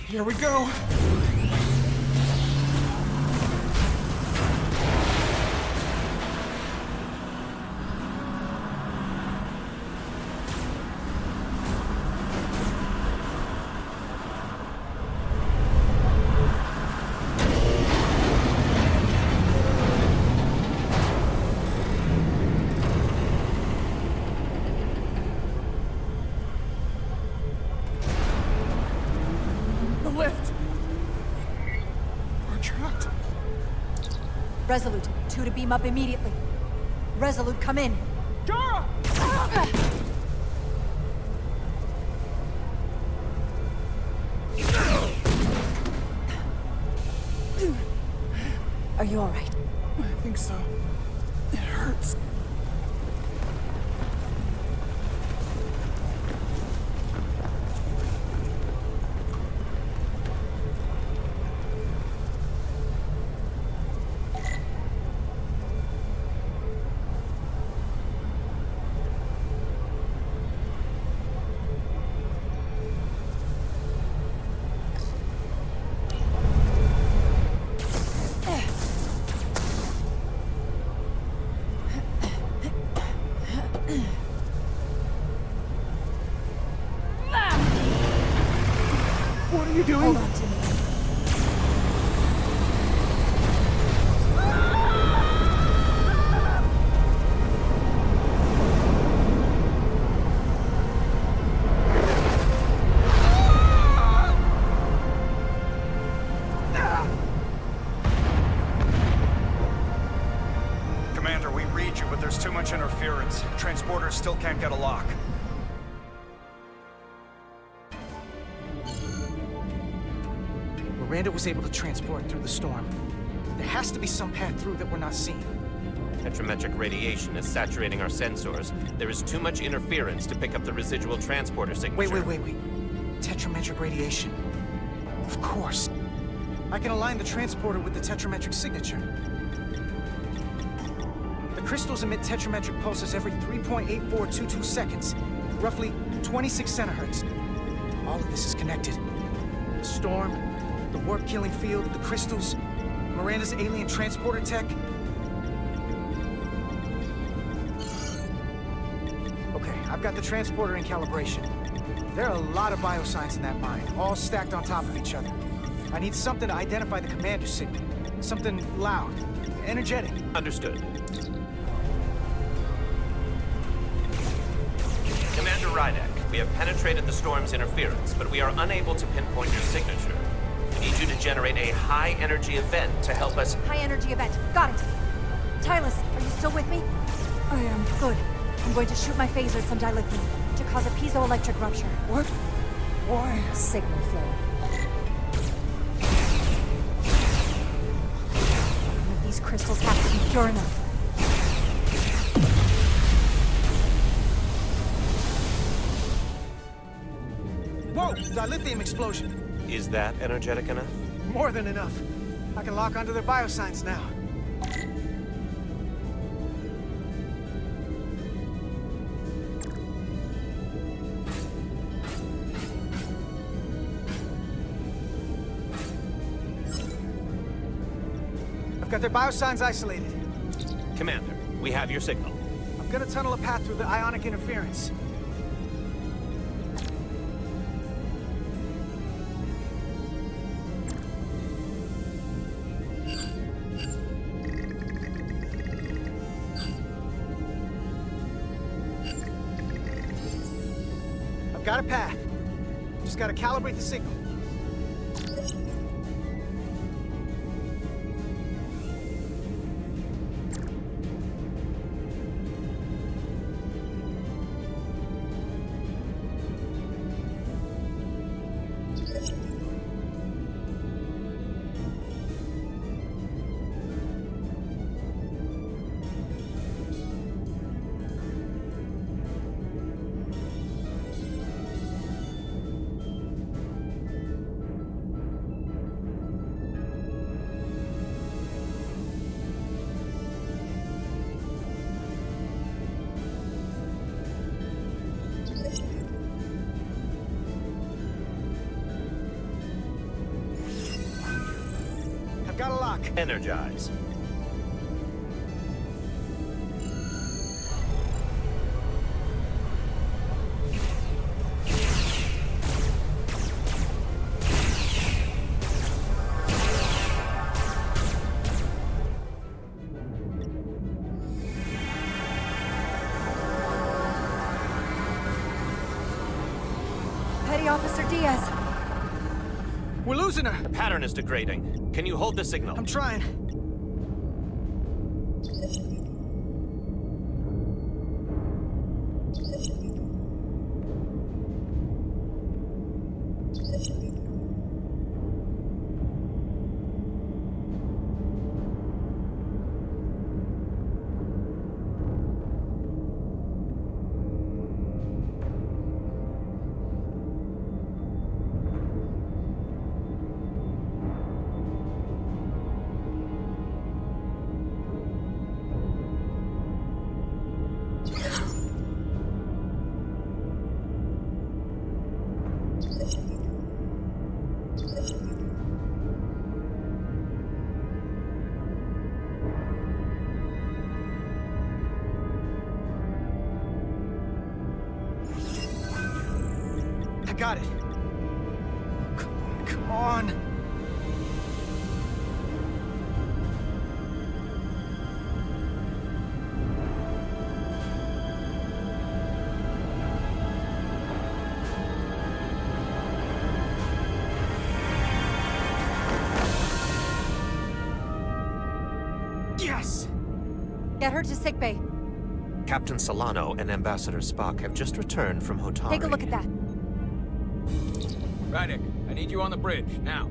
Here we go. Resolute, 2 to beam up immediately. Resolute, come in. Kara! Are you all right? I think so. It hurts. What are you doing? Hold on to me. Commander, we read you, but there's too much interference. Transporters still can't get a lock. Miranda was able to transport through the storm. There has to be some path through that we're not seeing. Tetrametric radiation is saturating our sensors. There is too much interference to pick up the residual transporter signature. Wait. Tetrametric radiation. Of course. I can align the transporter with the tetrametric signature. The crystals emit tetrametric pulses every 3.8422 seconds, roughly 26 centihertz. All of this is connected. The storm, the warp-killing field, the crystals, Miranda's alien transporter tech. Okay, I've got the transporter in calibration. There are a lot of biosigns in that mine, all stacked on top of each other. I need something to identify the commander signal. Something loud, energetic. Understood. Commander Rydek, we have penetrated the storm's interference, but we are unable to pinpoint your signature. We need you to generate a high-energy event to help us... High-energy event. Got it. Tylus, are you still with me? I am. Good. I'm going to shoot my phaser at some dilithium to cause a piezoelectric rupture. What? Why? Signal flow. One of these crystals have to be pure enough. Whoa! Dilithium explosion! Is that energetic enough? More than enough. I can lock onto their biosigns now. I've got their biosigns isolated. Commander, we have your signal. I'm gonna tunnel a path through the ionic interference. I've got a path. Just gotta calibrate the signal. Got a lock. Energize. Petty Officer Diaz. We're losing her. The pattern is degrading. Can you hold the signal? I'm trying. got it. Come on, come on. Yes! Get her to sickbay. Captain Solano and Ambassador Spock have just returned from Hotari. Take a look at that. Rydick, I need you on the bridge, now.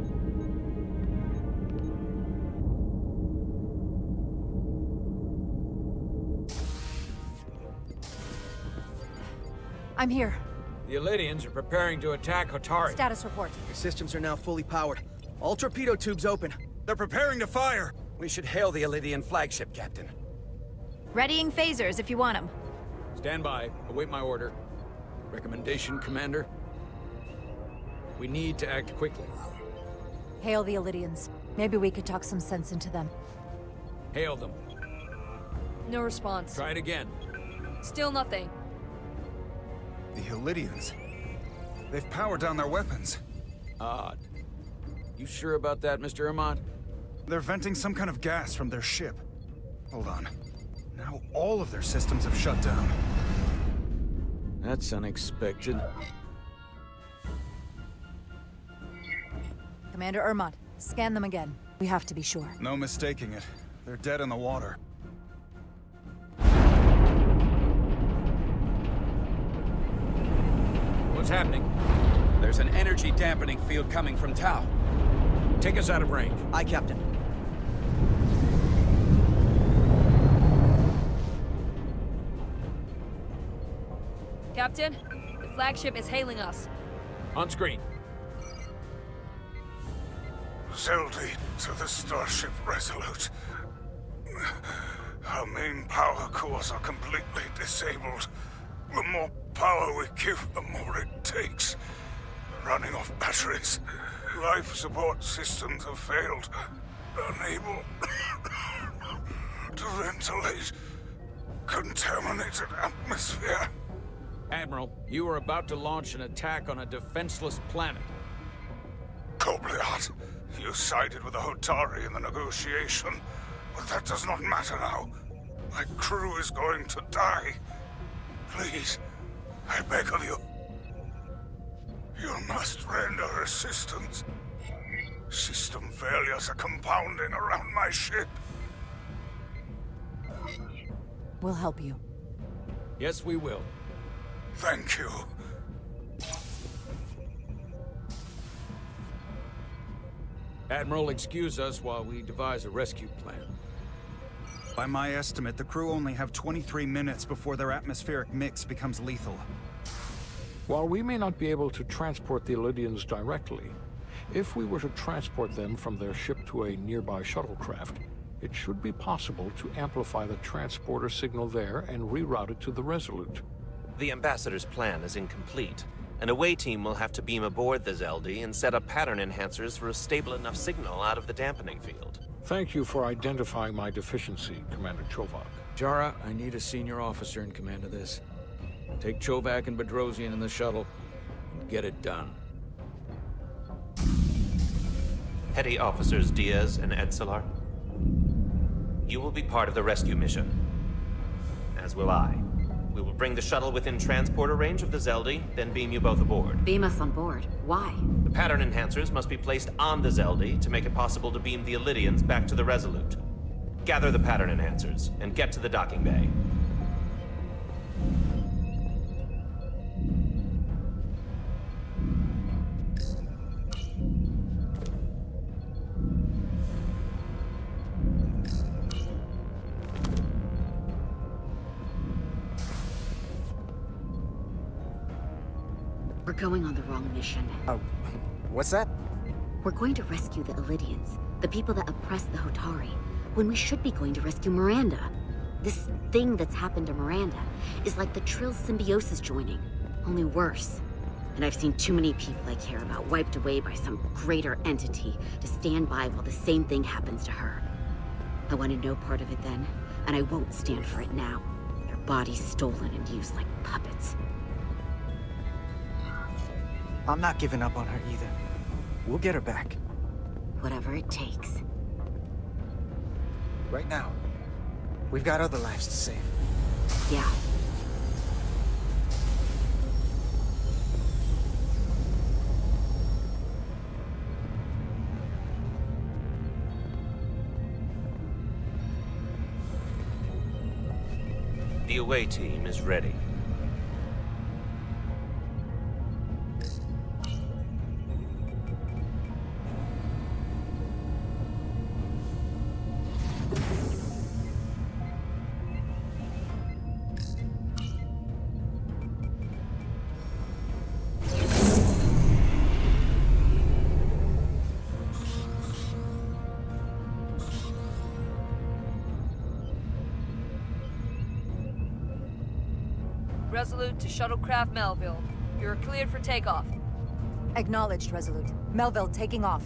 I'm here. The Elydians are preparing to attack Hotari. Status report. Your systems are now fully powered. All torpedo tubes open. They're preparing to fire! We should hail the Elydian flagship, Captain. Readying phasers if you want them. Stand by. Await my order. Recommendation, Commander? We need to act quickly. Hail the Elydians. Maybe we could talk some sense into them. Hail them. No response. Try it again. Still nothing. The Elydians. They've powered down their weapons. Odd. You sure about that, Mr. Amant? They're venting some kind of gas from their ship. Hold on. Now all of their systems have shut down. That's unexpected. Commander Ermont, scan them again. We have to be sure. No mistaking it. They're dead in the water. What's happening? There's an energy dampening field coming from Tau. Take us out of range. Aye, Captain. Captain, the flagship is hailing us. On screen. Zeldy to the Starship Resolute. Our main power cores are completely disabled. The more power we give, the more it takes. Running off batteries. Life support systems have failed. Unable to ventilate. Contaminated atmosphere. Admiral, you are about to launch an attack on a defenseless planet. Kobliat, you sided with the Hotari in the negotiation, but that does not matter now. My crew is going to die. Please, I beg of you. You must render assistance. System failures are compounding around my ship. We'll help you. Yes, we will. Thank you. Admiral, excuse us while we devise a rescue plan. By my estimate, the crew only have 23 minutes before their atmospheric mix becomes lethal. While we may not be able to transport the Elydians directly, if we were to transport them from their ship to a nearby shuttlecraft, it should be possible to amplify the transporter signal there and reroute it to the Resolute. The Ambassador's plan is incomplete. An away team will have to beam aboard the Zeldy and set up pattern enhancers for a stable enough signal out of the dampening field. Thank you for identifying my deficiency, Commander Chovak. Jara, I need a senior officer in command of this. Take Chovak and Bedrosian in the shuttle and get it done. Petty Officers Diaz and Edselar, you will be part of the rescue mission. As will I. We will bring the shuttle within transporter range of the Zeldy, then beam you both aboard. Beam us on board. Why? The pattern enhancers must be placed on the Zeldy to make it possible to beam the Elydians back to the Resolute. Gather the pattern enhancers and get to the docking bay. We're going on the wrong mission. What's that? We're going to rescue the Elydians, the people that oppressed the Hotari, when we should be going to rescue Miranda. This thing that's happened to Miranda is like the Trill's symbiosis joining, only worse. And I've seen too many people I care about wiped away by some greater entity to stand by while the same thing happens to her. I wanted no part of it then, and I won't stand for it now. Their bodies stolen and used like puppets. I'm not giving up on her either. We'll get her back. Whatever it takes. Right now, we've got other lives to save. Yeah. The away team is ready. Resolute to Shuttlecraft Melville. You're cleared for takeoff. Acknowledged, Resolute. Melville taking off.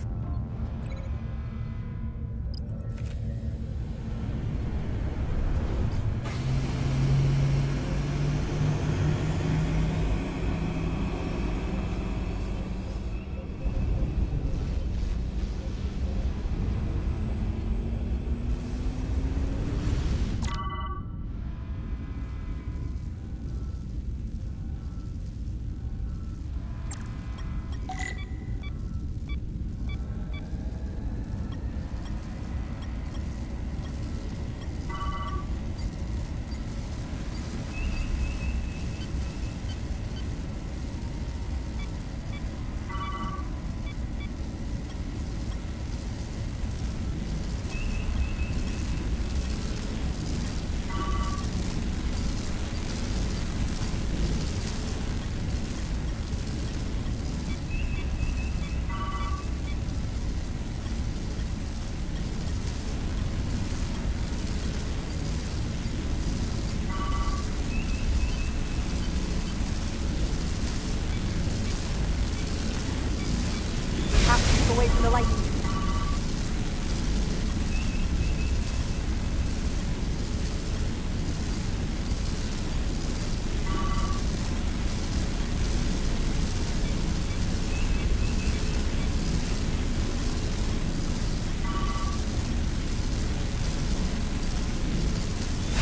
Away from the light.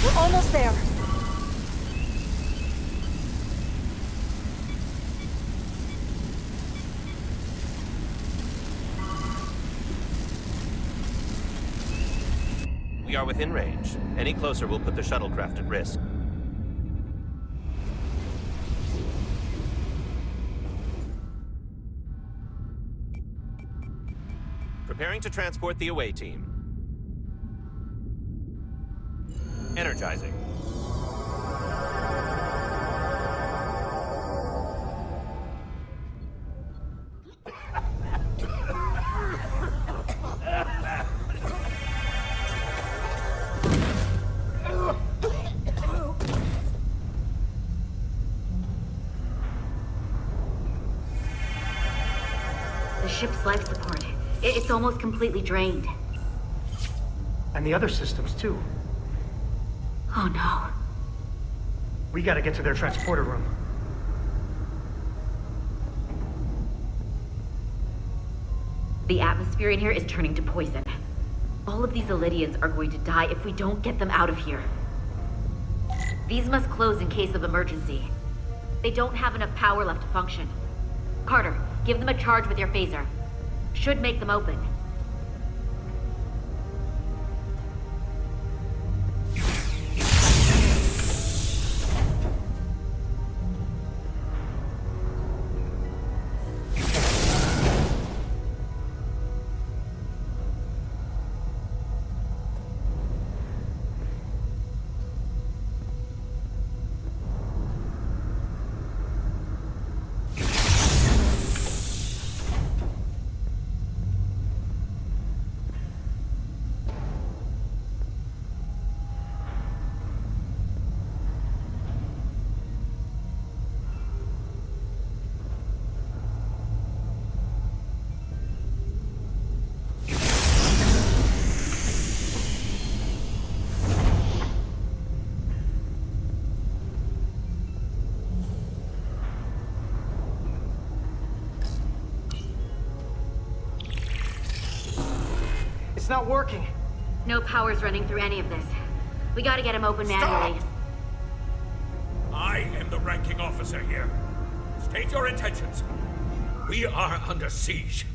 We're almost there. We are within range. Any closer will put the shuttlecraft at risk. Preparing to transport the away team. Energizing. The ship's life support. It's almost completely drained. And the other systems, too. Oh no. We gotta get to their transporter room. The atmosphere in here is turning to poison. All of these Elydians are going to die if we don't get them out of here. These must close in case of emergency. They don't have enough power left to function. Carter, give them a charge with your phaser. Should make them open. not working. No power's running through any of this. We gotta get him open manually. I am the ranking officer here. State your intentions. We are under siege.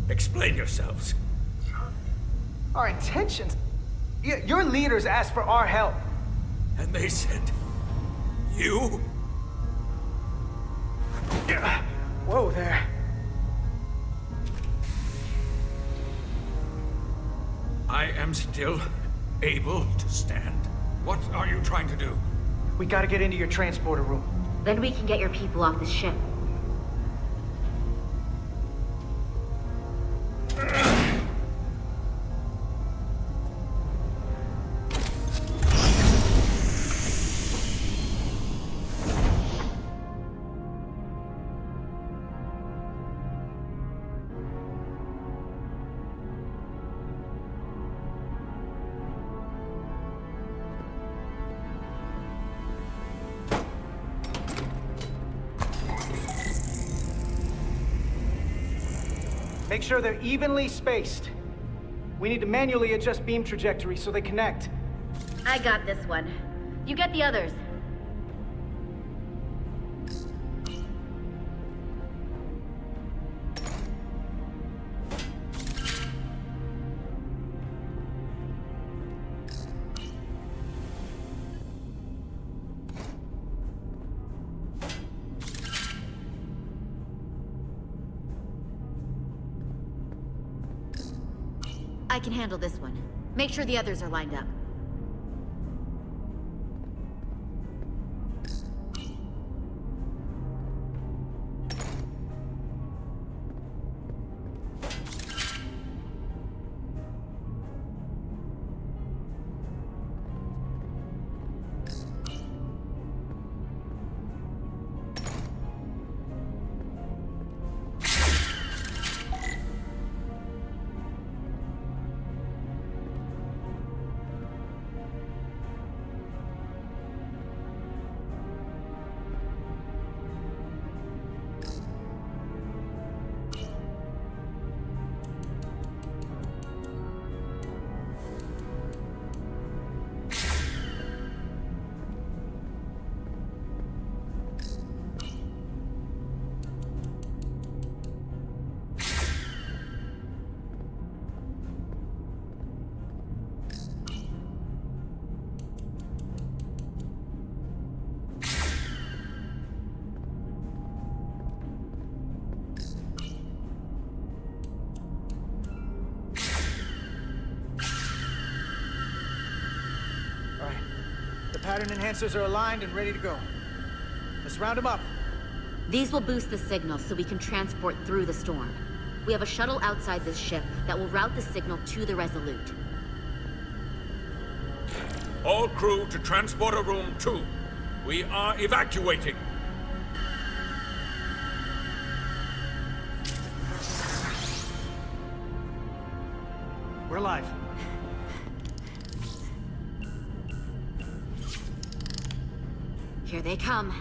Explain yourselves. Our intentions? Your leaders asked for our help. And they sent you? Whoa there. I am still able to stand. What are you trying to do? We gotta get into your transporter room. Then we can get your people off the ship. Make sure they're evenly spaced. We need to manually adjust beam trajectory so they connect. I got this one. You get the others. I can handle this one. Make sure the others are lined up. Pattern enhancers are aligned and ready to go. Let's round them up. These will boost the signal so we can transport through the storm. We have a shuttle outside this ship that will route the signal to the Resolute. All crew to Transporter Room 2. We are evacuating. We're live. Here they come.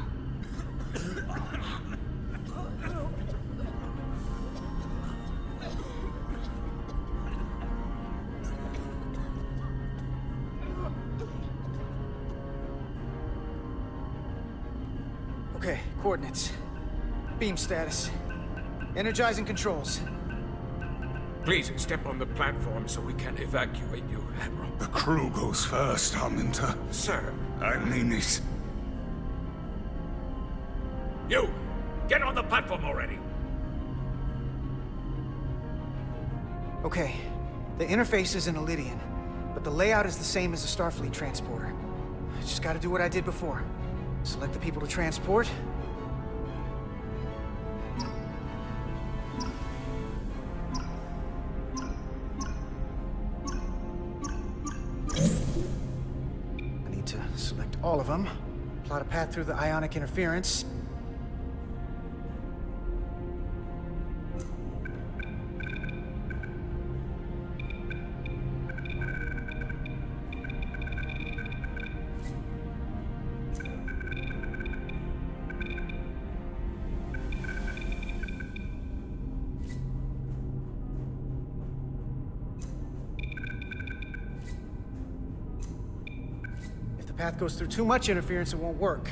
Okay, coordinates. Beam status. Energizing controls. Please step on the platform so we can evacuate you, Admiral. The crew goes first, Arminta. Sir. I mean it. You! Get on the platform already! Okay, the interface is in Elydian, but the layout is the same as a Starfleet transporter. I just gotta do what I did before. Select the people to transport. I need to select all of them, plot a path through the ionic interference. path goes through too much interference, it won't work.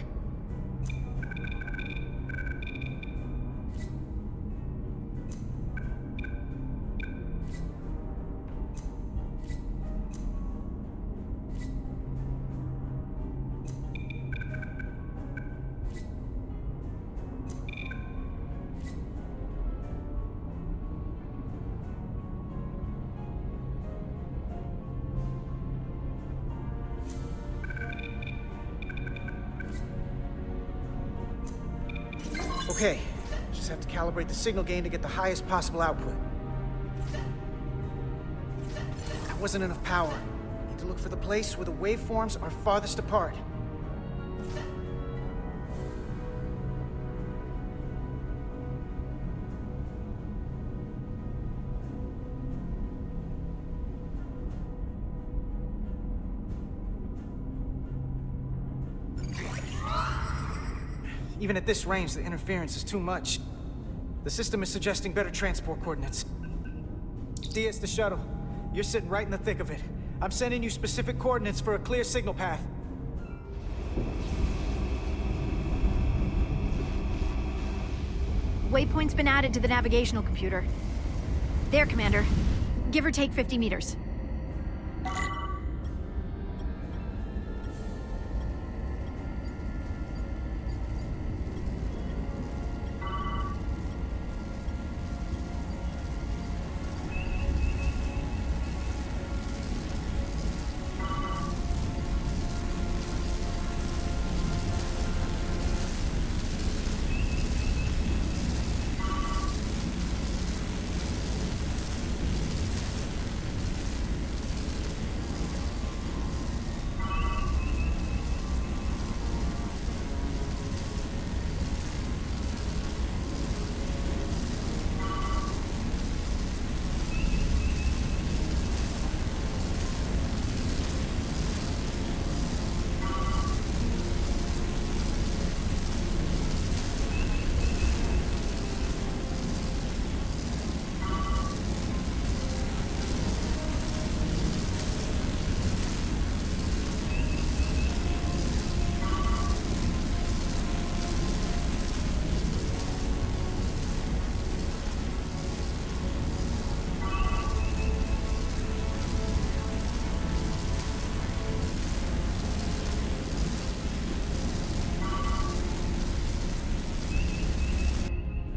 Okay, just have to calibrate the signal gain to get the highest possible output. That wasn't enough power. Need to look for the place where the waveforms are farthest apart. Even at this range, the interference is too much. The system is suggesting better transport coordinates. Diaz, the shuttle. You're sitting right in the thick of it. I'm sending you specific coordinates for a clear signal path. Waypoint's been added to the navigational computer. There, Commander. Give or take 50 meters.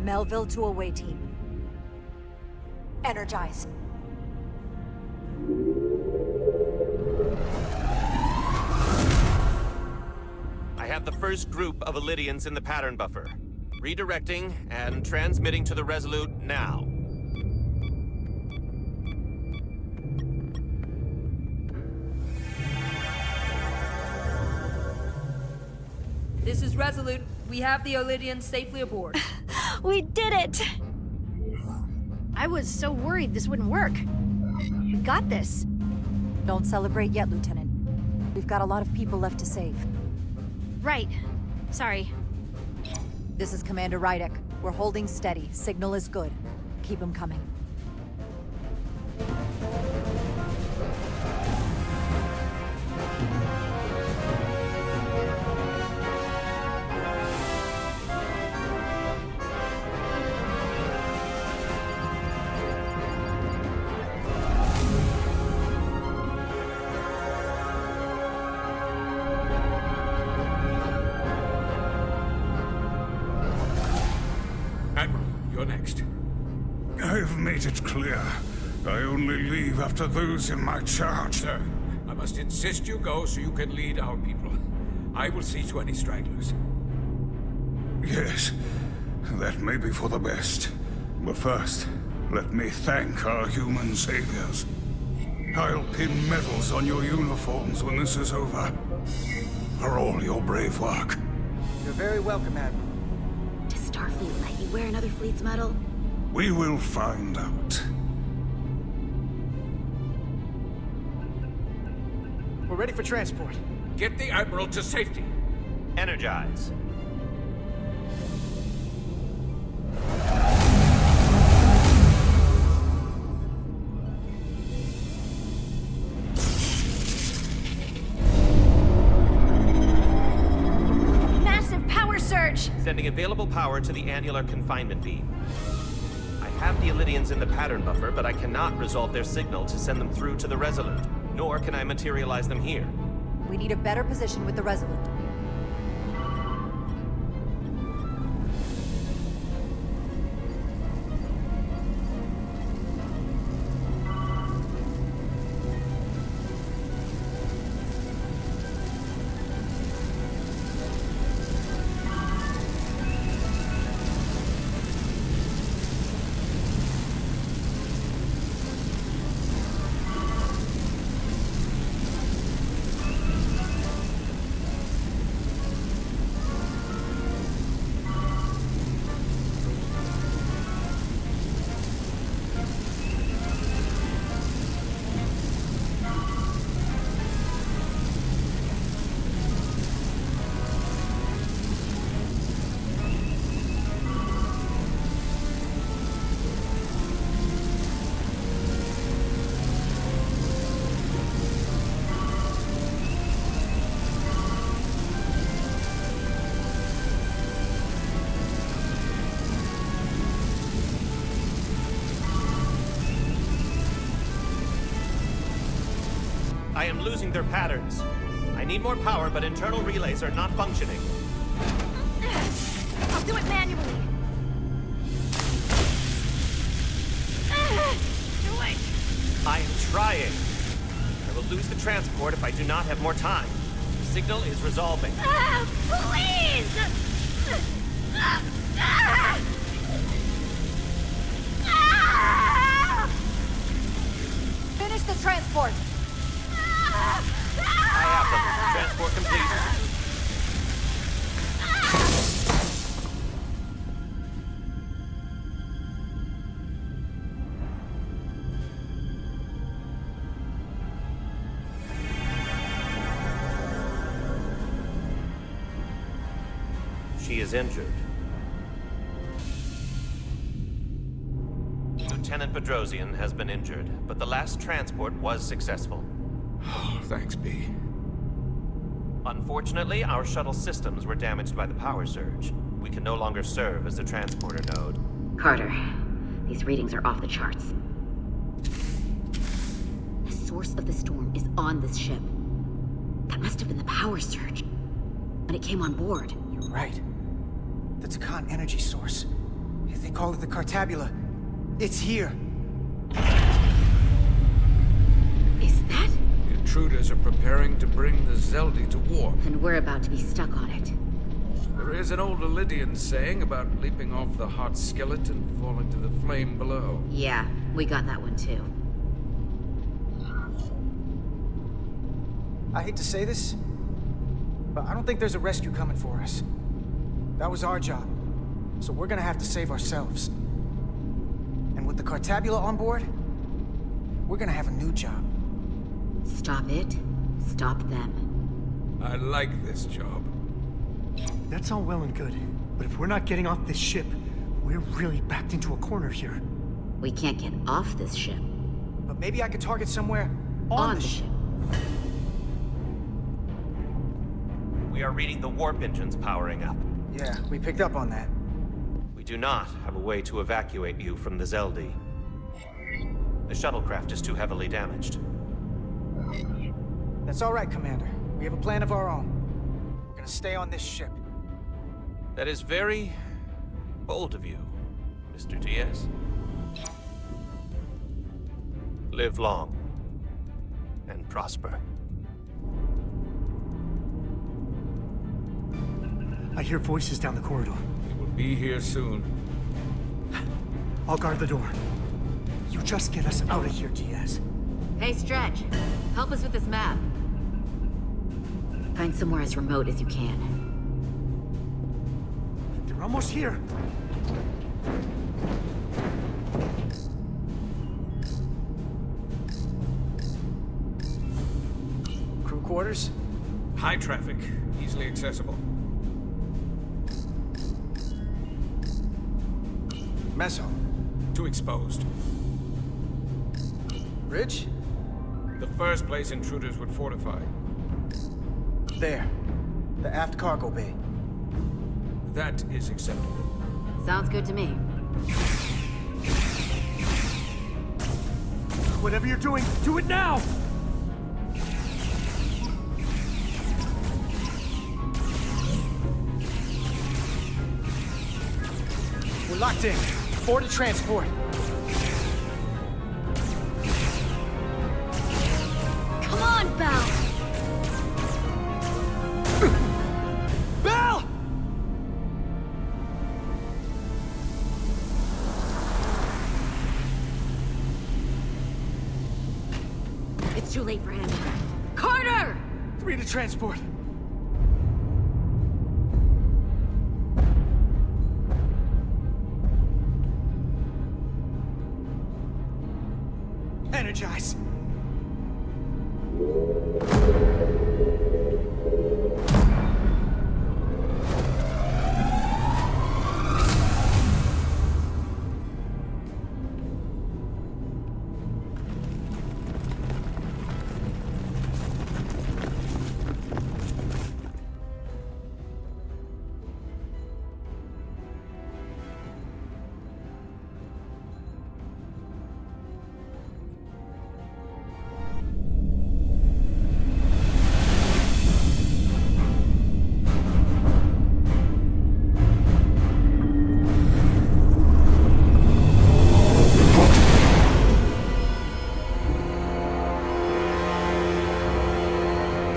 Melville to away team. Energize. I have the first group of Illydians in the pattern buffer. Redirecting and transmitting to the Resolute now. This is Resolute. We have the Illydians safely aboard. We did it! I was so worried this wouldn't work. We got this. Don't celebrate yet, Lieutenant. We've got a lot of people left to save. Right. Sorry. This is Commander Rydek. We're holding steady. Signal is good. Keep them coming. Admiral, you're next. I've made it clear. I only leave after those in my charge. Sir, I must insist you go so you can lead our people. I will see to any stragglers. Yes, that may be for the best. But first, let me thank our human saviors. I'll pin medals on your uniforms when this is over. For all your brave work. You're very welcome, Admiral. Does Starfleet let you wear another fleet's medal? We will find out. We're ready for transport. Get the Admiral to safety. Energize. sending available power to the annular confinement beam. I have the Illydians in the pattern buffer, but I cannot resolve their signal to send them through to the Resolute, nor can I materialize them here. We need a better position with the Resolute. I am losing their patterns. I need more power, but internal relays are not functioning. I'll do it manually. Do it! I am trying. I will lose the transport if I do not have more time. The signal is resolving. Please! Finish the transport! I have them. Transport complete. She is injured. Lieutenant Bedrosian has been injured, but the last transport was successful. Thanks, B. Unfortunately, our shuttle systems were damaged by the power surge. We can no longer serve as the transporter node. Carter, these readings are off the charts. The source of the storm is on this ship. That must have been the power surge when it came on board. You're right. The Takan energy source. If they call it the Cartabula, it's here. Is that? The intruders are preparing to bring the Zeldi to warp. And we're about to be stuck on it. There is an old Illydian saying about leaping off the hot skillet and falling to the flame below. Yeah, we got that one too. I hate to say this, but I don't think there's a rescue coming for us. That was our job, so we're gonna have to save ourselves. And with the Cartabula on board, we're gonna have a new job. Stop it, stop them. I like this job. That's all well and good, but if we're not getting off this ship, we're really backed into a corner here. We can't get off this ship. But maybe I could target somewhere on the ship. We are reading the warp engines powering up. Yeah, we picked up on that. We do not have a way to evacuate you from the Zeldi. The shuttlecraft is too heavily damaged. That's all right, Commander. We have a plan of our own. We're gonna stay on this ship. That is very bold of you, Mr. Diaz. Live long and prosper. I hear voices down the corridor. They will be here soon. I'll guard the door. You just get us out of here, Diaz. Hey, Stretch. Help us with this map. Find somewhere as remote as you can. They're almost here. Crew quarters? High traffic, easily accessible. Mess hall. Too exposed. Bridge? The first place intruders would fortify. There. The aft cargo bay. That is acceptable. Sounds good to me. Whatever you're doing, do it now! We're locked in. Board to transport. Come on, Belle! Belle! It's too late for him. Carter! 3 to transport. Energize.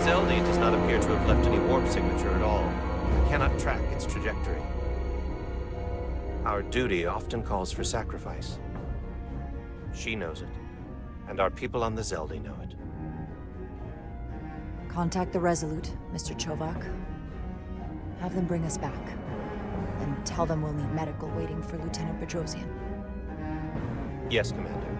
Zelda does not appear to have left any warp signature at all. We cannot track its trajectory. Our duty often calls for sacrifice. She knows it, and our people on the Zelda know it. Contact the Resolute, Mr. Chovak. Have them bring us back. And tell them we'll need medical waiting for Lieutenant Bedrosian. Yes, Commander.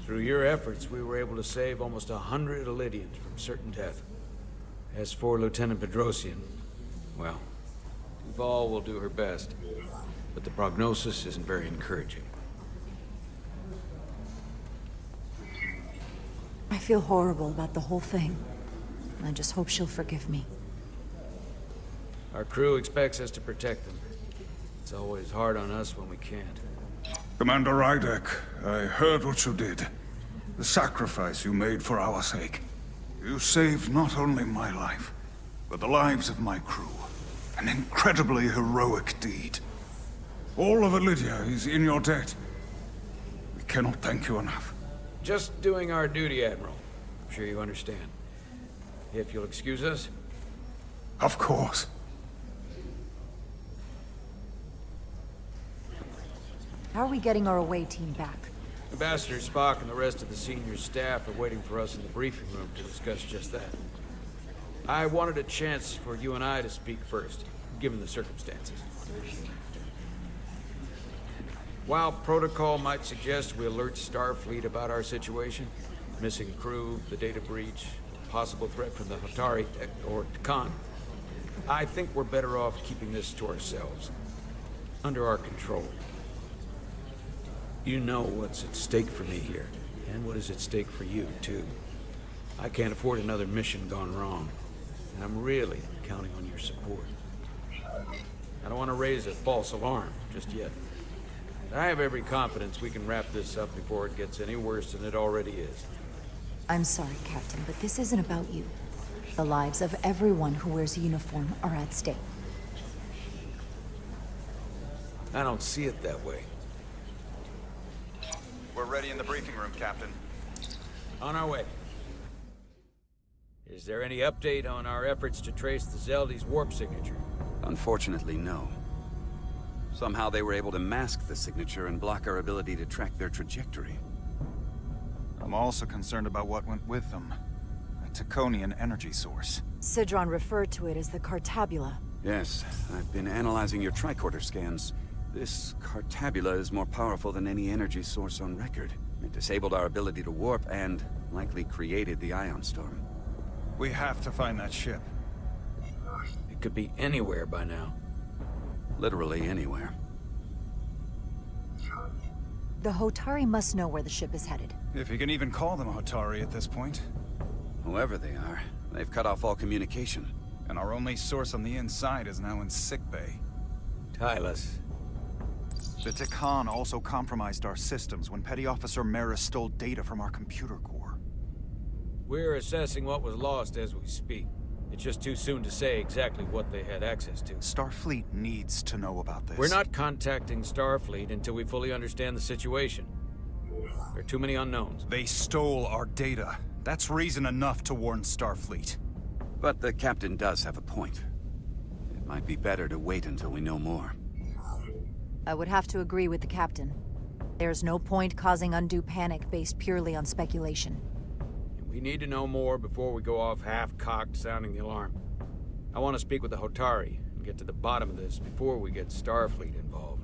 Through your efforts, we were able to save almost 100 Elydians from certain death. As for Lieutenant Bedrosian, well, Duval will do her best, but the prognosis isn't very encouraging. I feel horrible about the whole thing. I just hope she'll forgive me. Our crew expects us to protect them. It's always hard on us when we can't. Commander Rydek, I heard what you did. The sacrifice you made for our sake. You saved not only my life, but the lives of my crew. An incredibly heroic deed. All of Elydia is in your debt. We cannot thank you enough. Just doing our duty, Admiral. I'm sure you understand. If you'll excuse us? Of course. How are we getting our away team back? Ambassador Spock and the rest of the senior staff are waiting for us in the briefing room to discuss just that. I wanted a chance for you and I to speak first, given the circumstances. While protocol might suggest we alert Starfleet about our situation, missing crew, the data breach, possible threat from the Hatari or Khan, I think we're better off keeping this to ourselves, under our control. You know what's at stake for me here, and what is at stake for you, too. I can't afford another mission gone wrong, and I'm really counting on your support. I don't want to raise a false alarm just yet. I have every confidence we can wrap this up before it gets any worse than it already is. I'm sorry, Captain, but this isn't about you. The lives of everyone who wears a uniform are at stake. I don't see it that way. We're ready in the briefing room, Captain. On our way. Is there any update on our efforts to trace the Zeldy's warp signature? Unfortunately, no. Somehow they were able to mask the signature and block our ability to track their trajectory. I'm also concerned about what went with them. A Taconian energy source. Sidron referred to it as the Cartabula. Yes, I've been analyzing your tricorder scans. This Cartabula is more powerful than any energy source on record. It disabled our ability to warp and likely created the ion storm. We have to find that ship. It could be anywhere by now. Literally anywhere. The Hotari must know where the ship is headed. If you can even call them Hotari at this point. Whoever they are, they've cut off all communication. And our only source on the inside is now in sickbay. Tylus. The Takan also compromised our systems when Petty Officer Maris stole data from our computer core. We're assessing what was lost as we speak. It's just too soon to say exactly what they had access to. Starfleet needs to know about this. We're not contacting Starfleet until we fully understand the situation. There are too many unknowns. They stole our data. That's reason enough to warn Starfleet. But the captain does have a point. It might be better to wait until we know more. I would have to agree with the captain. There's no point causing undue panic based purely on speculation. We need to know more before we go off half-cocked sounding the alarm. I want to speak with the Hotari and get to the bottom of this before we get Starfleet involved.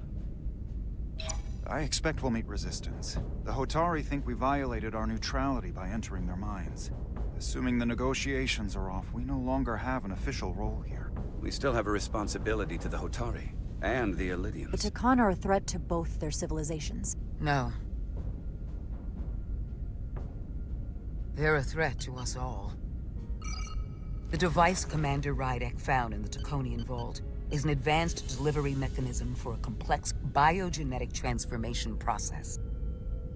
I expect we'll meet resistance. The Hotari think we violated our neutrality by entering their minds. Assuming the negotiations are off, we no longer have an official role here. We still have a responsibility to the Hotari and the Elydians. The Takan are a threat to both their civilizations. No. They're a threat to us all. The device Commander Rydek found in the Taconian Vault is an advanced delivery mechanism for a complex biogenetic transformation process.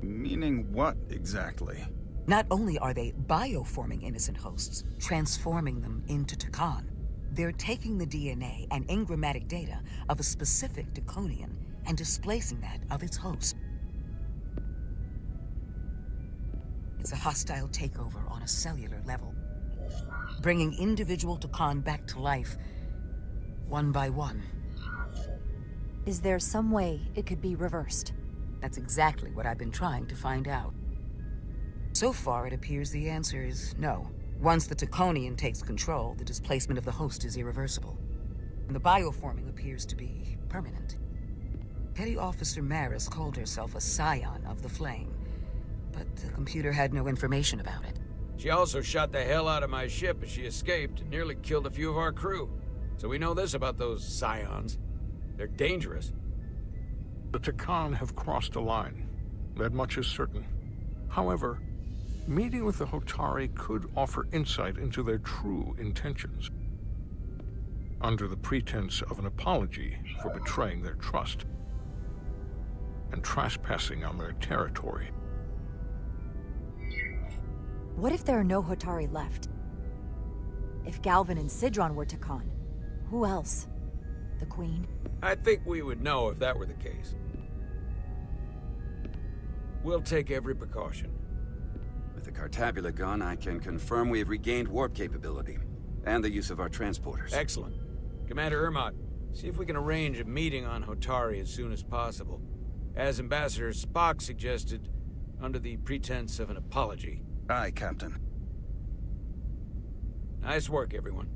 Meaning what, exactly? Not only are they bioforming innocent hosts, transforming them into Takan, they're taking the DNA and engrammatic data of a specific Taconian and displacing that of its host. It's a hostile takeover on a cellular level, bringing individual Takan back to life, one by one. Is there some way it could be reversed? That's exactly what I've been trying to find out. So far, it appears the answer is no. Once the Taconian takes control, the displacement of the host is irreversible. And the bioforming appears to be permanent. Petty Officer Maris called herself a scion of the Flame, but the computer had no information about it. She also shot the hell out of my ship as she escaped and nearly killed a few of our crew. So we know this about those scions. They're dangerous. The Takan have crossed a line. That much is certain. However, meeting with the Hotari could offer insight into their true intentions. Under the pretense of an apology for betraying their trust and trespassing on their territory. What if there are no Hotari left? If Galvin and Sidron were Takan, who else? The Queen? I think we would know if that were the case. We'll take every precaution. With the Cartabula gone, I can confirm we have regained warp capability, and the use of our transporters. Excellent. Commander Ermot, see if we can arrange a meeting on Hotari as soon as possible. As Ambassador Spock suggested, under the pretense of an apology. Aye, Captain. Nice work, everyone.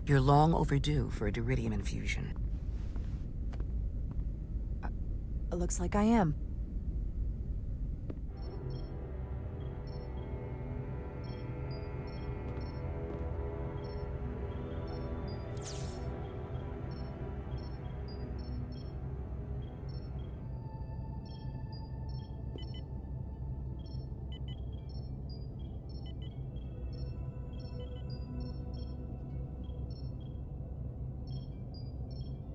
You're long overdue for a Diridium infusion. Looks like I am.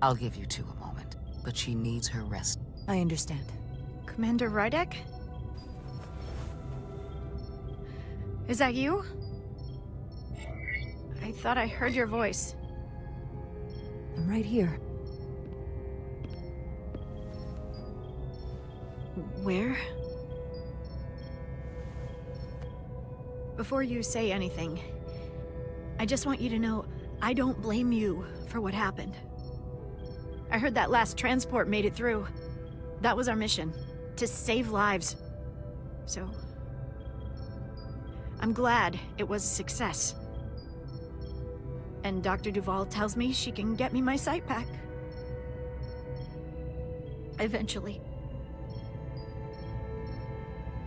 I'll give you two a moment, but she needs her rest. I understand. Commander Rydek? Is that you? I thought I heard your voice. I'm right here. Where? Before you say anything, I just want you to know I don't blame you for what happened. I heard that last transport made it through. That was our mission, to save lives. So, I'm glad it was a success. And Dr. Duval tells me she can get me my sight back. Eventually.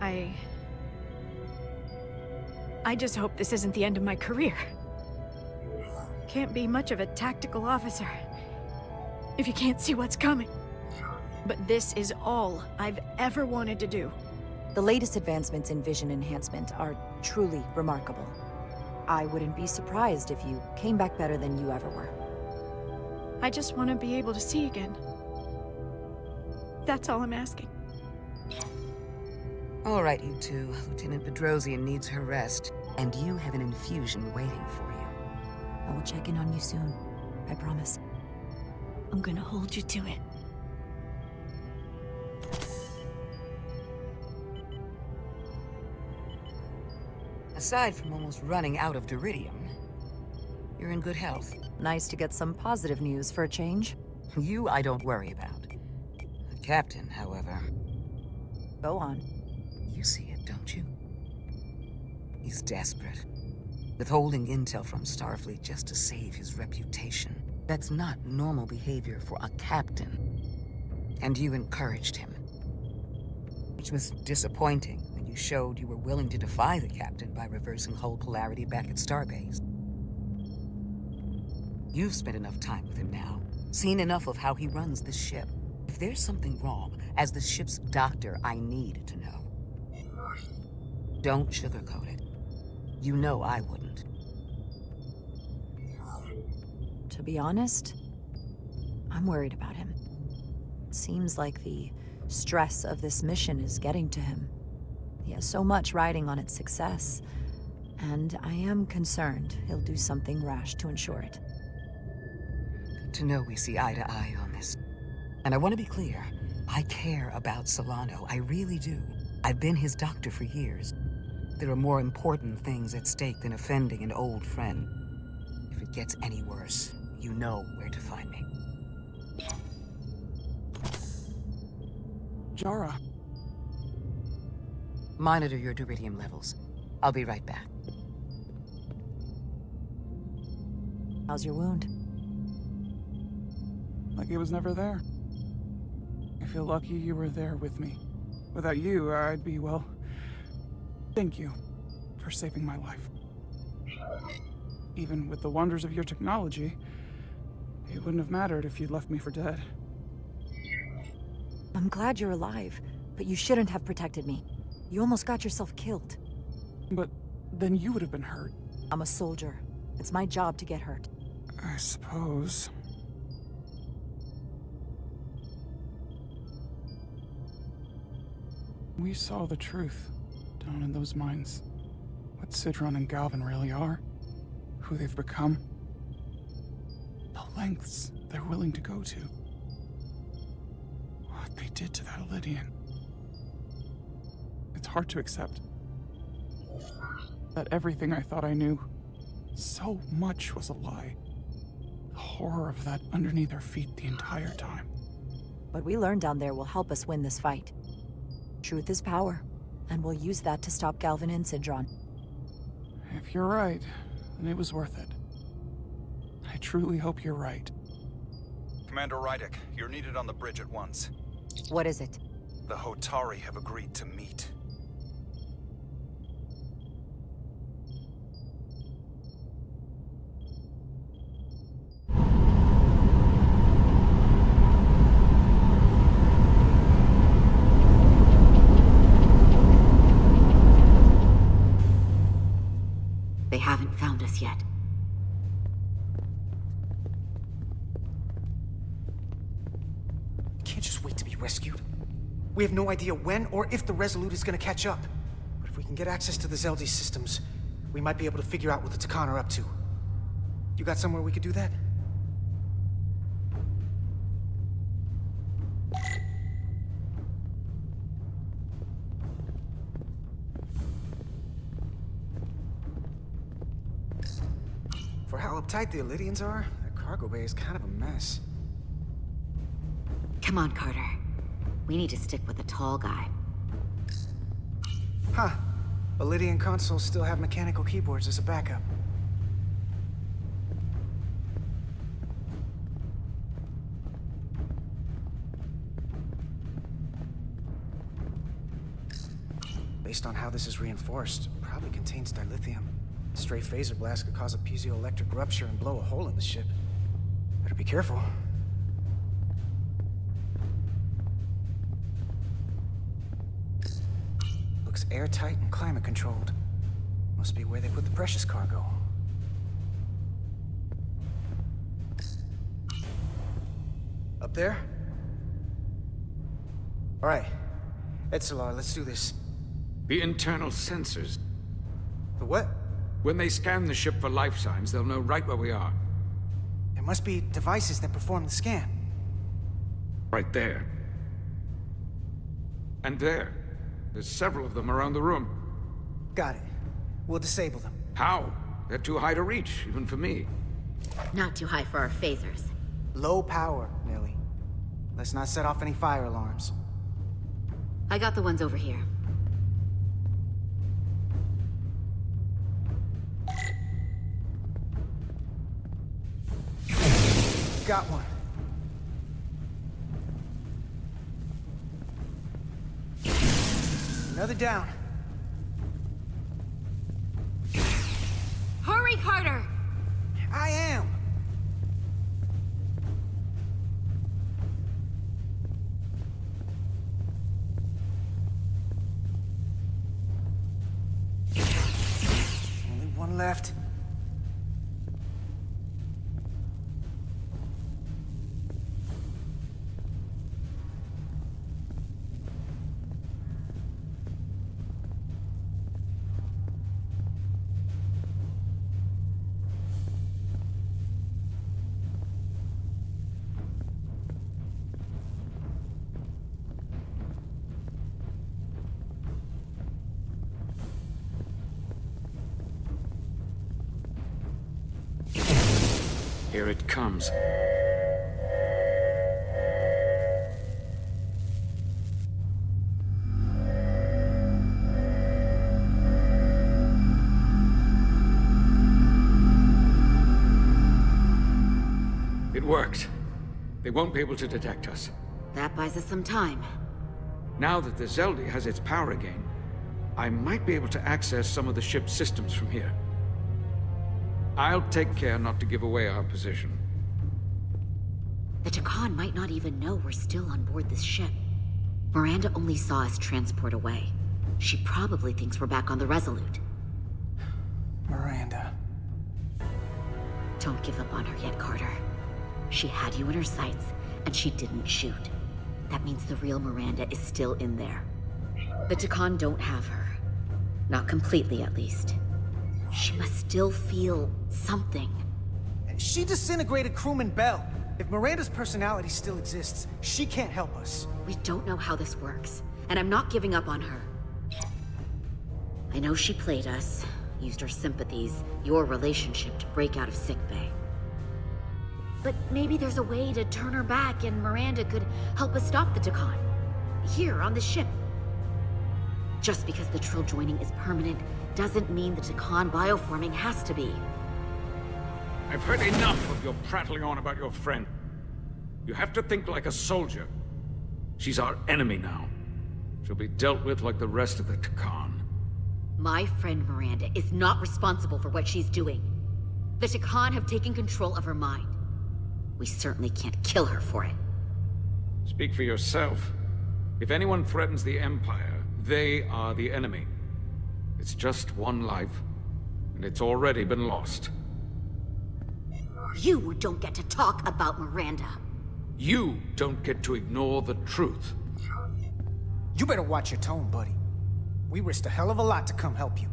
I just hope this isn't the end of my career. Can't be much of a tactical officer if you can't see what's coming. But this is all I've ever wanted to do. The latest advancements in vision enhancement are truly remarkable. I wouldn't be surprised if you came back better than you ever were. I just want to be able to see again. That's all I'm asking. All right, you two. Lieutenant Bedrosian needs her rest, and you have an infusion waiting for you. I will check in on you soon. I promise. I'm gonna hold you to it. Aside from almost running out of Duridium, you're in good health. Nice to get some positive news for a change. You I don't worry about. The captain, however... Go on. You see it, don't you? He's desperate. Withholding intel from Starfleet just to save his reputation. That's not normal behavior for a captain. And you encouraged him. Which was disappointing when you showed you were willing to defy the captain by reversing hull polarity back at Starbase. You've spent enough time with him now, seen enough of how he runs this ship. If there's something wrong, as the ship's doctor, I need to know. Don't sugarcoat it. You know I wouldn't. To be honest, I'm worried about him. It seems like the stress of this mission is getting to him. He has so much riding on its success, and I am concerned he'll do something rash to ensure it. To know we see eye to eye on this. And I want to be clear, I care about Solano, I really do. I've been his doctor for years. There are more important things at stake than offending an old friend. If it gets any worse, you know where to find me. Jara. Monitor your Duridium levels. I'll be right back. How's your wound? Like it was never there. I feel lucky you were there with me. Without you, I'd be, well... Thank you for saving my life. Even with the wonders of your technology, it wouldn't have mattered if you'd left me for dead. I'm glad you're alive, but you shouldn't have protected me. You almost got yourself killed. But then you would have been hurt. I'm a soldier. It's my job to get hurt. I suppose. We saw the truth down in those mines. What Sidron and Galvin really are. Who they've become. The lengths they're willing to go to. What they did to that Elydian. It's hard to accept. That everything I thought I knew, so much was a lie. The horror of that underneath our feet the entire time. What we learned down there will help us win this fight. Truth is power, and we'll use that to stop Galvin and Sidron. If you're right, then it was worth it. I truly hope you're right. Commander Rydick, you're needed on the bridge at once. What is it? The Hotari have agreed to meet. They haven't found us yet. We can't just wait to be rescued. We have no idea when or if the Resolute is gonna catch up. But if we can get access to the Zeldi systems, we might be able to figure out what the Takan are up to. You got somewhere we could do that? how uptight the Illydians are, that cargo bay is kind of a mess. Come on, Carter. We need to stick with the tall guy. Huh. Illydian consoles still have mechanical keyboards as a backup. Based on how this is reinforced, it probably contains dilithium. A stray phaser blast could cause a piezoelectric rupture and blow a hole in the ship. Better be careful. Looks airtight and climate controlled. Must be where they put the precious cargo. Up there? All right. Etzelar, let's do this. The internal sensors. The what? When they scan the ship for life signs, they'll know right where we are. There must be devices that perform the scan. Right there. And there. There's several of them around the room. Got it. We'll disable them. How? They're too high to reach, even for me. Not too high for our phasers. Low power, Millie. Let's not set off any fire alarms. I got the ones over here. Got one. Another down. Hurry, Carter! I am! Only one left. Here it comes. It worked. They won't be able to detect us. That buys us some time. Now that the Zeldi has its power again, I might be able to access some of the ship's systems from here. I'll take care not to give away our position. The Takan might not even know we're still on board this ship. Miranda only saw us transport away. She probably thinks we're back on the Resolute. Miranda. Don't give up on her yet, Carter. She had you in her sights, and she didn't shoot. That means the real Miranda is still in there. The Takan don't have her. Not completely, at least. She must still feel something. She disintegrated crewman Bell. If Miranda's personality still exists, she can't help us. We don't know how this works, and I'm not giving up on her. I know she played us, used our sympathies, your relationship to break out of sickbay. But maybe there's a way to turn her back and Miranda could help us stop the Takan. Here, on the ship. Just because the Trill joining is permanent doesn't mean the Takan bioforming has to be. I've heard enough of your prattling on about your friend. You have to think like a soldier. She's our enemy now. She'll be dealt with like the rest of the Takan. My friend Miranda is not responsible for what she's doing. The Takan have taken control of her mind. We certainly can't kill her for it. Speak for yourself. If anyone threatens the Empire, they are the enemy. It's just one life, and it's already been lost. You don't get to talk about Miranda. You don't get to ignore the truth. You better watch your tone, buddy. We risked a hell of a lot to come help you.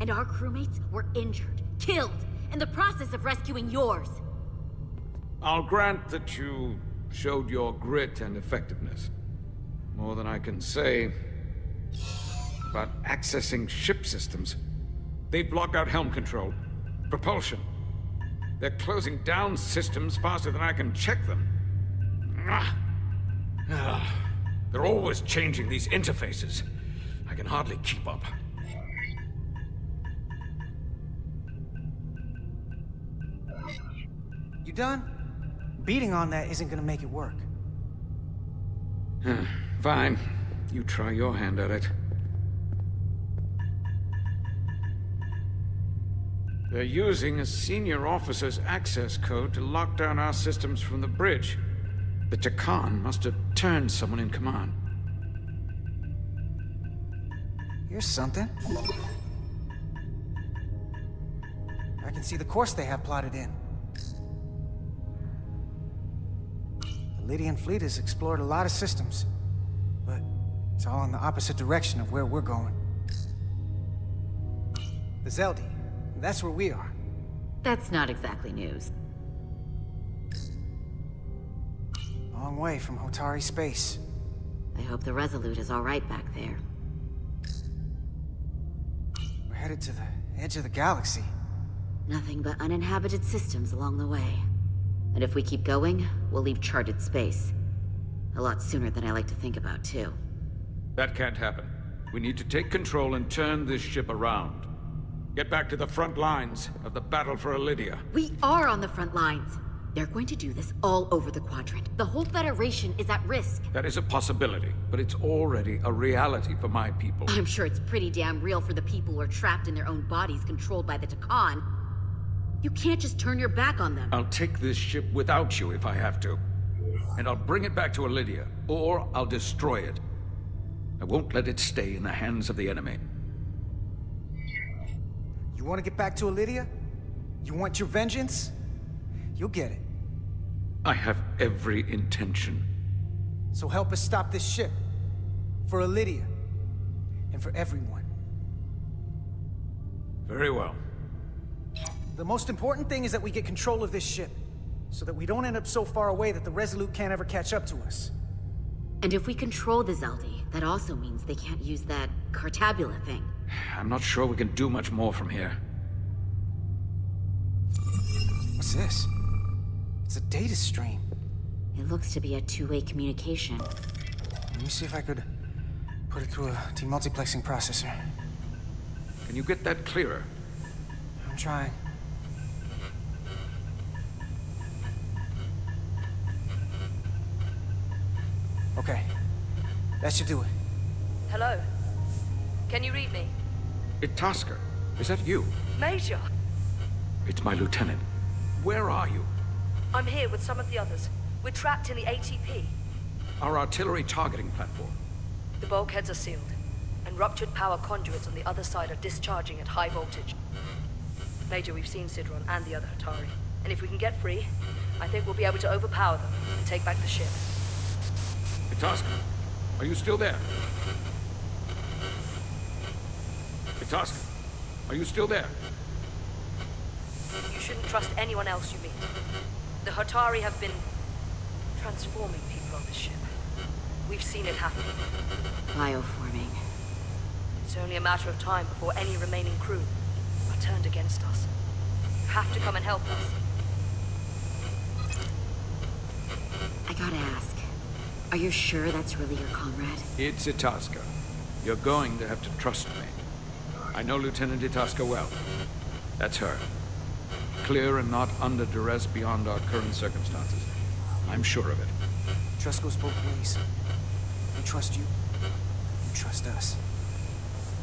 And our crewmates were injured, killed, in the process of rescuing yours. I'll grant that you showed your grit and effectiveness. More than I can say about accessing ship systems. They block out helm control, propulsion, They're closing down systems faster than I can check them. They're always changing these interfaces. I can hardly keep up. You done? Beating on that isn't gonna make it work. Fine. You try your hand at it. They're using a senior officer's access code to lock down our systems from the bridge. The Takan must have turned someone in command. Here's something. I can see the course they have plotted in. The Lydian fleet has explored a lot of systems, but it's all in the opposite direction of where we're going. The Zeldi, that's where we are. That's not exactly news. Long way from Hotari space. I hope the Resolute is all right back there. We're headed to the edge of the galaxy. Nothing but uninhabited systems along the way. And if we keep going, we'll leave charted space. A lot sooner than I like to think about, too. That can't happen. We need to take control and turn this ship around. Get back to the front lines of the battle for Elydia. We are on the front lines. They're going to do this all over the Quadrant. The whole Federation is at risk. That is a possibility, but it's already a reality for my people. I'm sure it's pretty damn real for the people who are trapped in their own bodies controlled by the Takan. You can't just turn your back on them. I'll take this ship without you if I have to. And I'll bring it back to Elydia, or I'll destroy it. I won't let it stay in the hands of the enemy. You want to get back to Elydia? You want your vengeance? You'll get it. I have every intention. So help us stop this ship. For Elydia. And for everyone. Very well. The most important thing is that we get control of this ship. So that we don't end up so far away that the Resolute can't ever catch up to us. And if we control the Zeldi, that also means they can't use that Cartabula thing. I'm not sure we can do much more from here. What's this? It's a data stream. It looks to be a two-way communication. Let me see if I could put it through a demultiplexing processor. Can you get that clearer? I'm trying. Okay. That should do it. Hello? Can you read me? Itasca, is that you? Major! It's my lieutenant. Where are you? I'm here with some of the others. We're trapped in the ATP. Our artillery targeting platform. The bulkheads are sealed, and ruptured power conduits on the other side are discharging at high voltage. Major, we've seen Sidron and the other Hotari, and if we can get free, I think we'll be able to overpower them and take back the ship. Itasca, are you still there? Itasca, are you still there? You shouldn't trust anyone else you meet. The Hotari have been transforming people on this ship. We've seen it happen. Bioforming. It's only a matter of time before any remaining crew are turned against us. You have to come and help us. I gotta ask, are you sure that's really your comrade? It's Itasca. You're going to have to trust me. I know Lieutenant Itasca well. That's her. Clear and not under duress beyond our current circumstances. I'm sure of it. Trust goes both ways. We trust you. You trust us.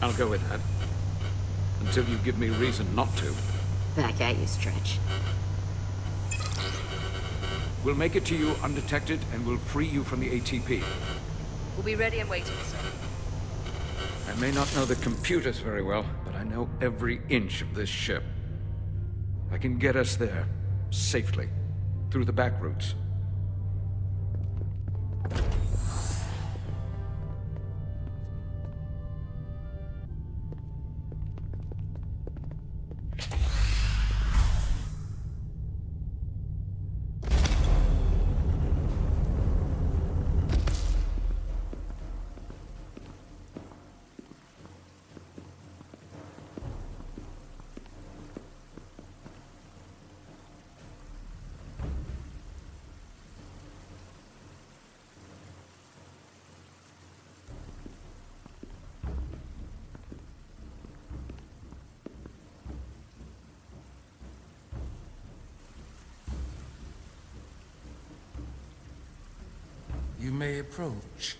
I'll go with that. Until you give me reason not to. Back at you, Stretch. We'll make it to you undetected, and we'll free you from the ATP. We'll be ready and waiting, sir. I may not know the computers very well, but I know every inch of this ship. I can get us there, safely, through the back routes. You may approach.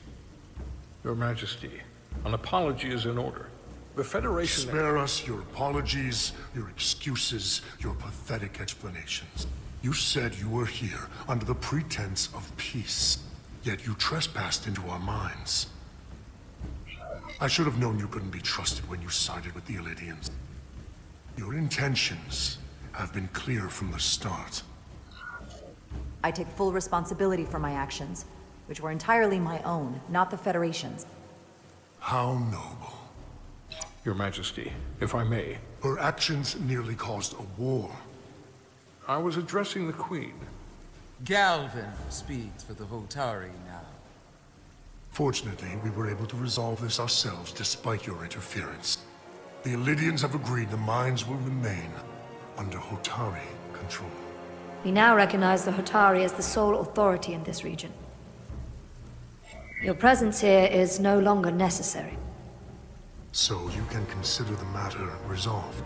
Your Majesty, an apology is in order. The Federation... Spare us your apologies, your excuses, your pathetic explanations. You said you were here under the pretense of peace, yet you trespassed into our minds. I should have known you couldn't be trusted when you sided with the Illidians. Your intentions have been clear from the start. I take full responsibility for my actions, which were entirely my own, not the Federation's. How noble. Your Majesty, if I may. Her actions nearly caused a war. I was addressing the Queen. Galvin speaks for the Hotari now. Fortunately, we were able to resolve this ourselves despite your interference. The Illidians have agreed the mines will remain under Hotari control. We now recognize the Hotari as the sole authority in this region. Your presence here is no longer necessary. So you can consider the matter resolved.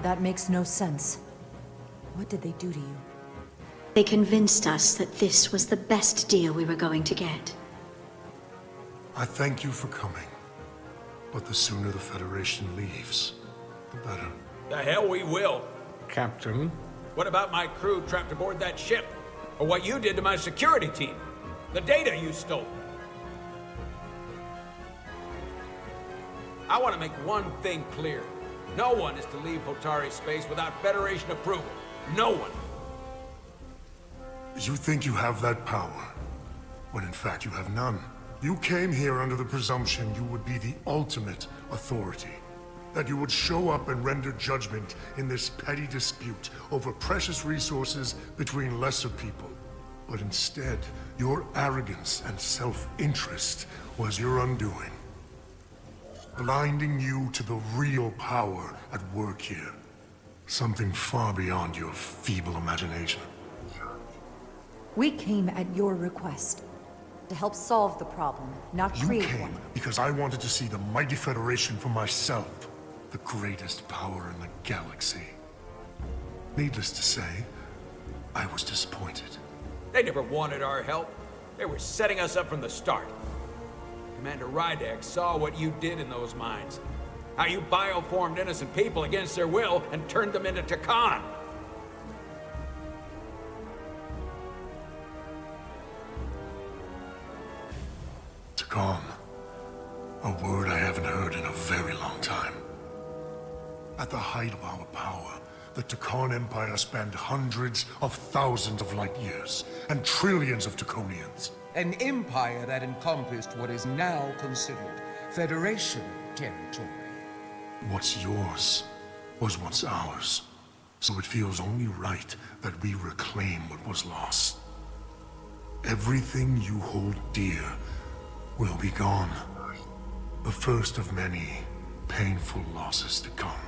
That makes no sense. What did they do to you? They convinced us that this was the best deal we were going to get. I thank you for coming. But the sooner the Federation leaves, the better. The hell we will. Captain? What about my crew trapped aboard that ship? Or what you did to my security team? The data you stole? I want to make one thing clear. No one is to leave Hotari space without Federation approval. No one. You think you have that power, when in fact you have none. You came here under the presumption you would be the ultimate authority. That you would show up and render judgment in this petty dispute over precious resources between lesser people. But instead, your arrogance and self-interest was your undoing. Blinding you to the real power at work here. Something far beyond your feeble imagination. We came at your request. To help solve the problem, not create one. You came because I wanted to see the mighty Federation for myself. The greatest power in the galaxy. Needless to say, I was disappointed. They never wanted our help. They were setting us up from the start. Commander Rydek saw what you did in those mines. How you bioformed innocent people against their will and turned them into Takan. Takan. A word I haven't heard in a very long time. At the height of our power, the Takan Empire spanned hundreds of thousands of light years, and trillions of Taconians. An empire that encompassed what is now considered Federation territory. What's yours was once ours, so it feels only right that we reclaim what was lost. Everything you hold dear will be gone. The first of many painful losses to come.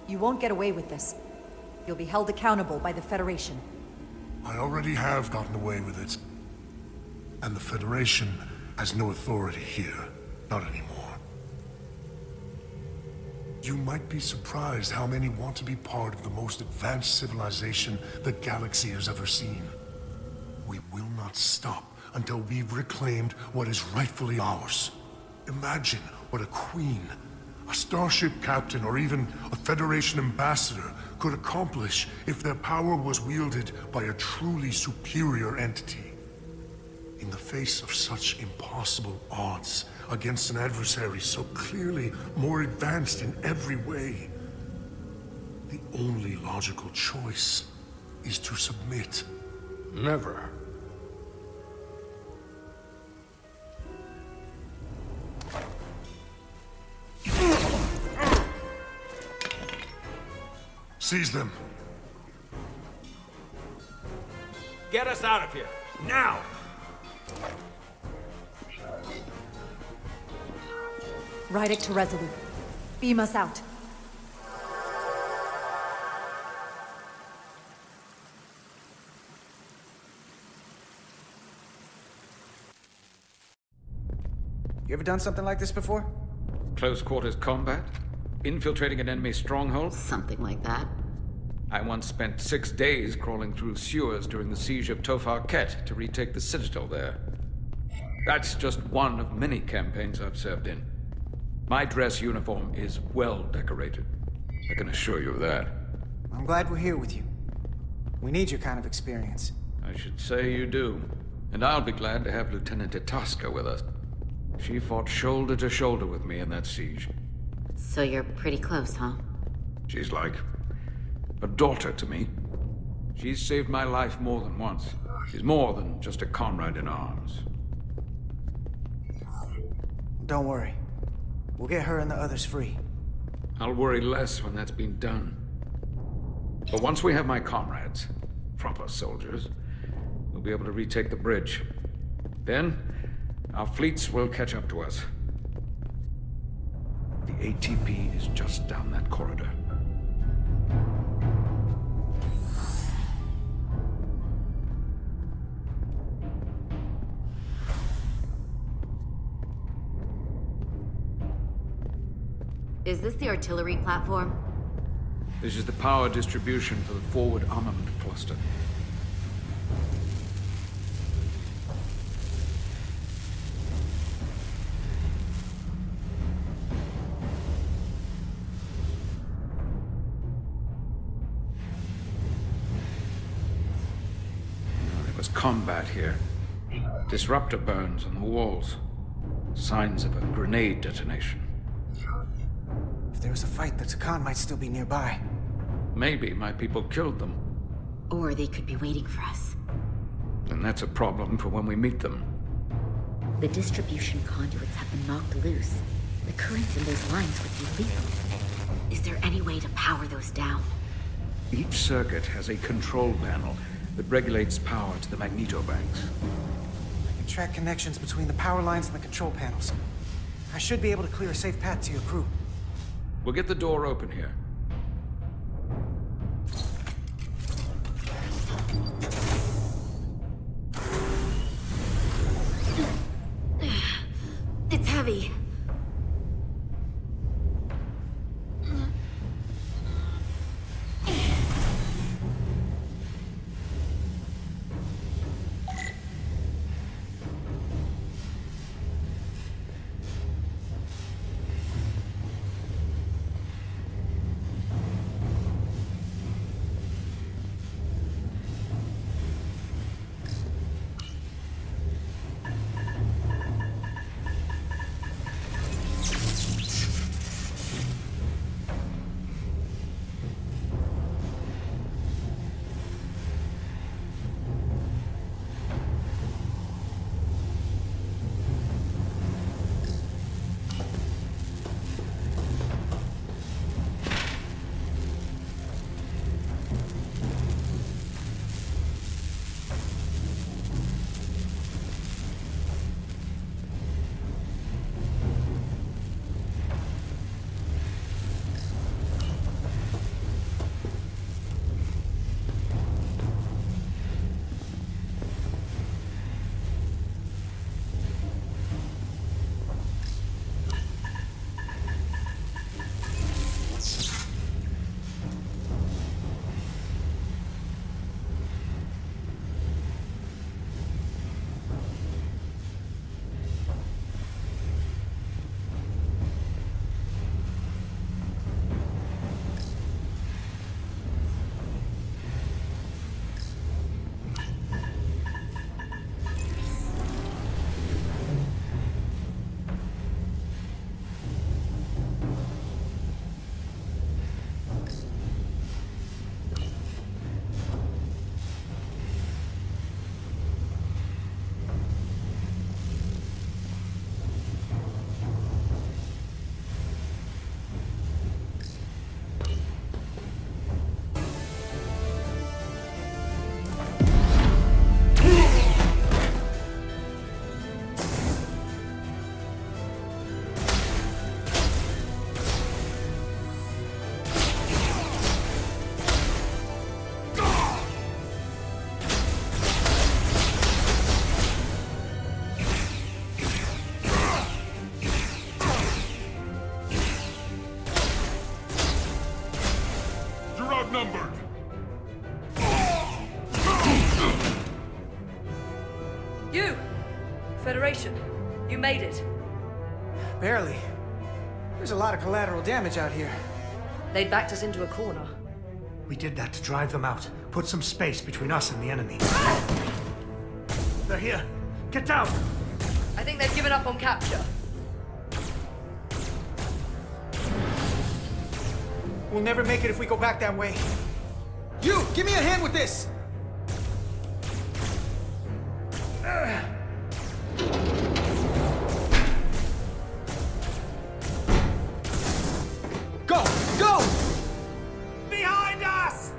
You won't get away with this. You'll be held accountable by the Federation. I already have gotten away with it. And the Federation has no authority here. Not anymore. You might be surprised how many want to be part of the most advanced civilization the galaxy has ever seen. We will not stop until we've reclaimed what is rightfully ours. Imagine what a queen, a starship captain, or even a Federation ambassador could accomplish if their power was wielded by a truly superior entity. In the face of such impossible odds against an adversary so clearly more advanced in every way, the only logical choice is to submit. Never. Seize them. Get us out of here, now! Rydek to Resolute. Beam us out. You ever done something like this before? Close quarters combat? Infiltrating an enemy stronghold? Something like that. I once spent 6 days crawling through sewers during the siege of Tofar Ket to retake the citadel there. That's just one of many campaigns I've served in. My dress uniform is well decorated. I can assure you of that. I'm glad we're here with you. We need your kind of experience. I should say you do. And I'll be glad to have Lieutenant Itasca with us. She fought shoulder to shoulder with me in that siege. So you're pretty close, huh? She's like a daughter to me. She's saved my life more than once. She's more than just a comrade in arms. Don't worry. We'll get her and the others free. I'll worry less when that's been done. But once we have my comrades, proper soldiers, we'll be able to retake the bridge. Then, our fleets will catch up to us. The ATP is just down that corridor. Is this the artillery platform? This is the power distribution for the forward armament cluster. There was combat here. Disruptor burns on the walls. Signs of a grenade detonation. If there was a fight, the Takan might still be nearby. Maybe my people killed them. Or they could be waiting for us. And that's a problem for when we meet them. The distribution conduits have been knocked loose. The currents in those lines would be lethal. Is there any way to power those down? Each circuit has a control panel that regulates power to the magnetobanks. I can track connections between the power lines and the control panels. I should be able to clear a safe path to your crew. We'll get the door open here. It's heavy. made it? Barely. There's a lot of collateral damage out here. They'd backed us into a corner. We did that to drive them out. Put some space between us and the enemy. They're here. Get down! I think they've given up on capture. We'll never make it if we go back that way. You, give me a hand with this! Go! Go! Behind us!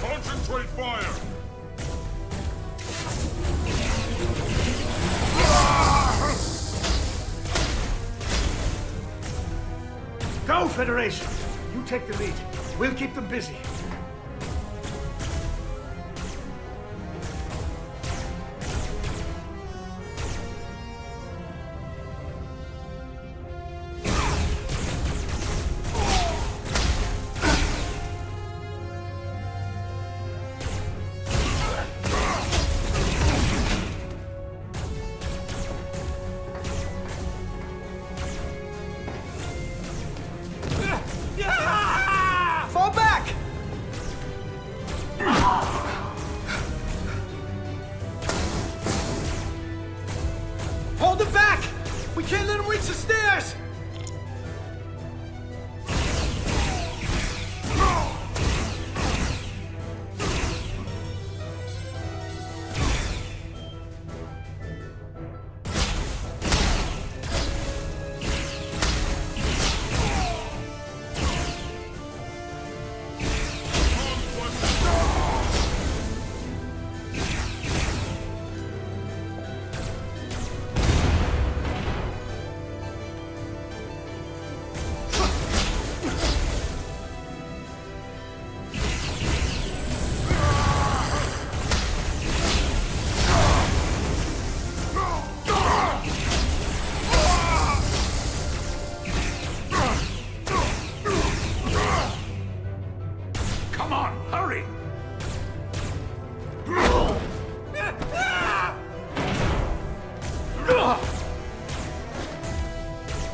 Concentrate fire! Go, Federation! You take the lead. We'll keep them busy. Fall back! Hold them back! We can't let them reach the stairs! Come on, hurry!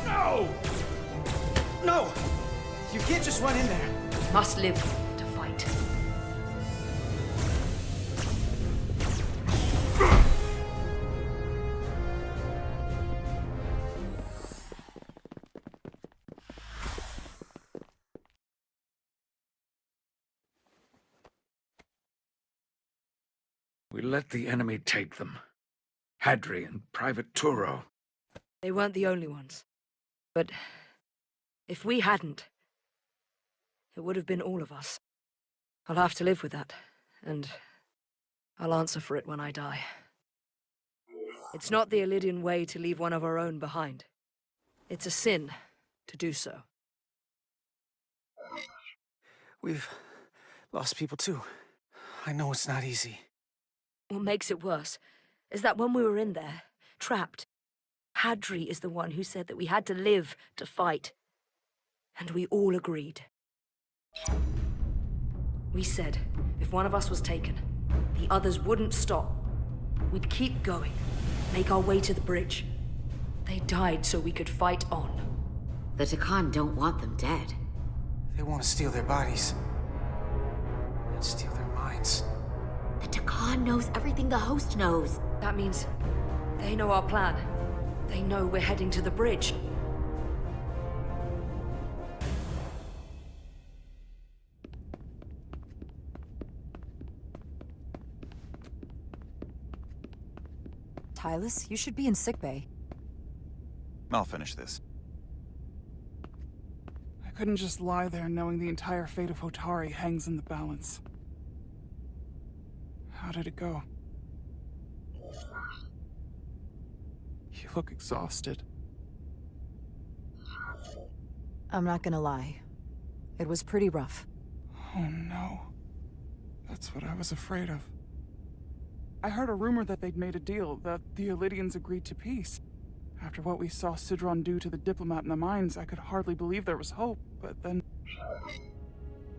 No! No! You can't just run in there. Must live to fight. We let the enemy take them. Hadri and Private Turo. They weren't the only ones. But if we hadn't, it would have been all of us. I'll have to live with that, and I'll answer for it when I die. It's not the Illidian way to leave one of our own behind. It's a sin to do so. We've lost people too. I know it's not easy. What makes it worse is that when we were in there, trapped, Hadri is the one who said that we had to live to fight. And we all agreed. We said if one of us was taken, the others wouldn't stop. We'd keep going, make our way to the bridge. They died so we could fight on. The Takan don't want them dead. They want to steal their bodies. And steal their minds. The Takan knows everything the host knows. That means they know our plan. They know we're heading to the bridge. Tylus, you should be in sickbay. I'll finish this. I couldn't just lie there knowing the entire fate of Hotari hangs in the balance. How did it go? You look exhausted. I'm not gonna lie. It was pretty rough. Oh no. That's what I was afraid of. I heard a rumor that they'd made a deal, that the Elydians agreed to peace. After what we saw Sidron do to the diplomat in the mines, I could hardly believe there was hope, but then...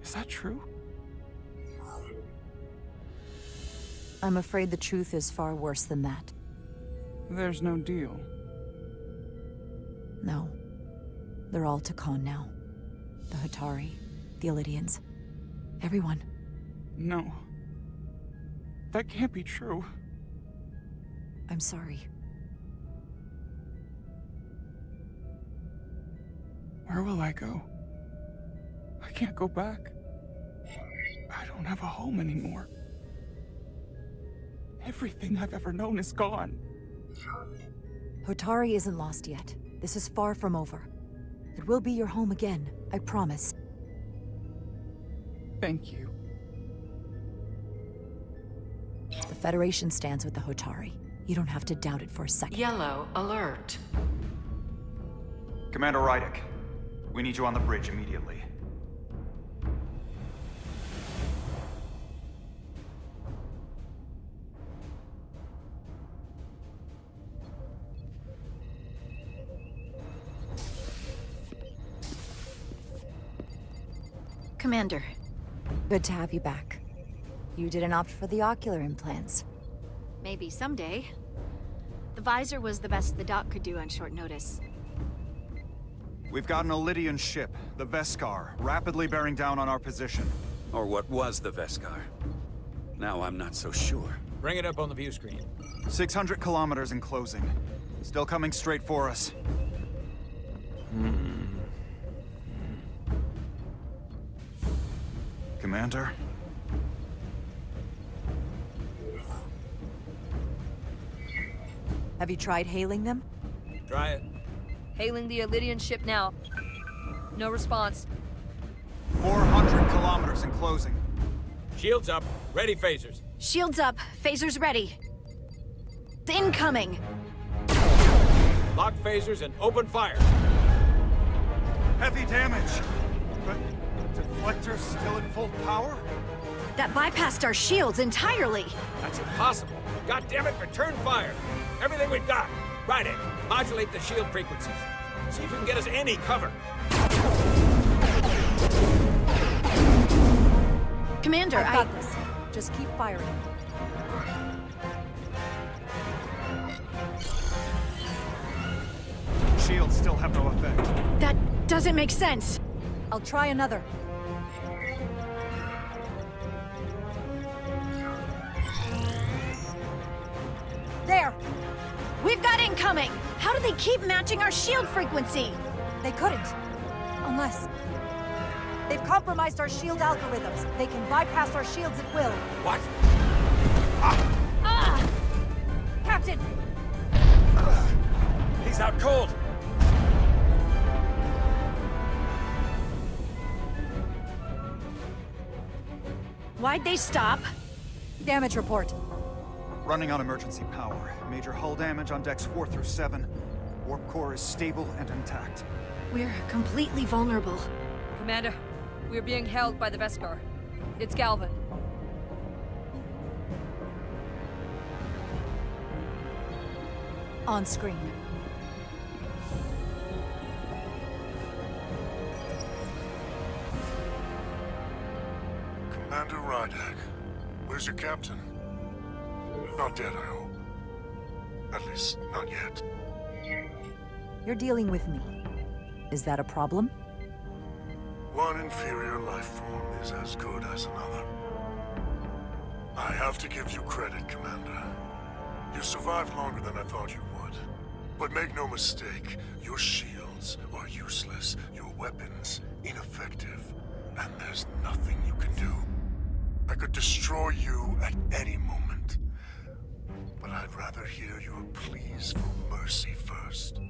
Is that true? I'm afraid the truth is far worse than that. There's no deal. No. They're all Takan now. The Hutari, the Elydians, everyone. No. That can't be true. I'm sorry. Where will I go? I can't go back. I don't have a home anymore. Everything I've ever known is gone. Hutari isn't lost yet. This is far from over. It will be your home again, I promise. Thank you. The Federation stands with the Hutari. You don't have to doubt it for a second. Yellow alert. Commander Rydick, we need you on the bridge immediately. Commander. Good to have you back. You didn't opt for the ocular implants. Maybe someday. The visor was the best the doc could do on short notice. We've got an Elydian ship, the Veskar, rapidly bearing down on our position. Or what was the Veskar. Now I'm not so sure. Bring it up on the view screen. 600 kilometers in closing. Still coming straight for us. Commander? Have you tried hailing them? Try it. Hailing the Elydian ship now. No response. 400 kilometers in closing. Shields up. Ready phasers. Shields up. Phasers ready. Incoming. Lock phasers and open fire. Heavy damage. But deflectors still at full power? That bypassed our shields entirely. That's impossible. God damn it, return fire. Everything we've got. Right in. Modulate the shield frequencies. See if we can get us any cover. Commander, I've got this. Just keep firing. Shields still have no effect. That doesn't make sense. I'll try another. There! We've got incoming! How do they keep matching our shield frequency? They couldn't. Unless... They've compromised our shield algorithms. They can bypass our shields at will. What? Captain! He's out cold! Why'd they stop? Damage report. Running on emergency power. Major hull damage on decks 4 through 7. Warp core is stable and intact. We're completely vulnerable. Commander, we're being held by the Veskar. It's Galvin. On screen. Commander Rydick, where's your captain? Not dead, I hope. At least, not yet. You're dealing with me. Is that a problem? One inferior life form is as good as another. I have to give you credit, Commander. You survived longer than I thought you would. But make no mistake, your shields are useless, your weapons ineffective, and there's nothing you can do. I could destroy you at any moment. But I'd rather hear your pleas for mercy first.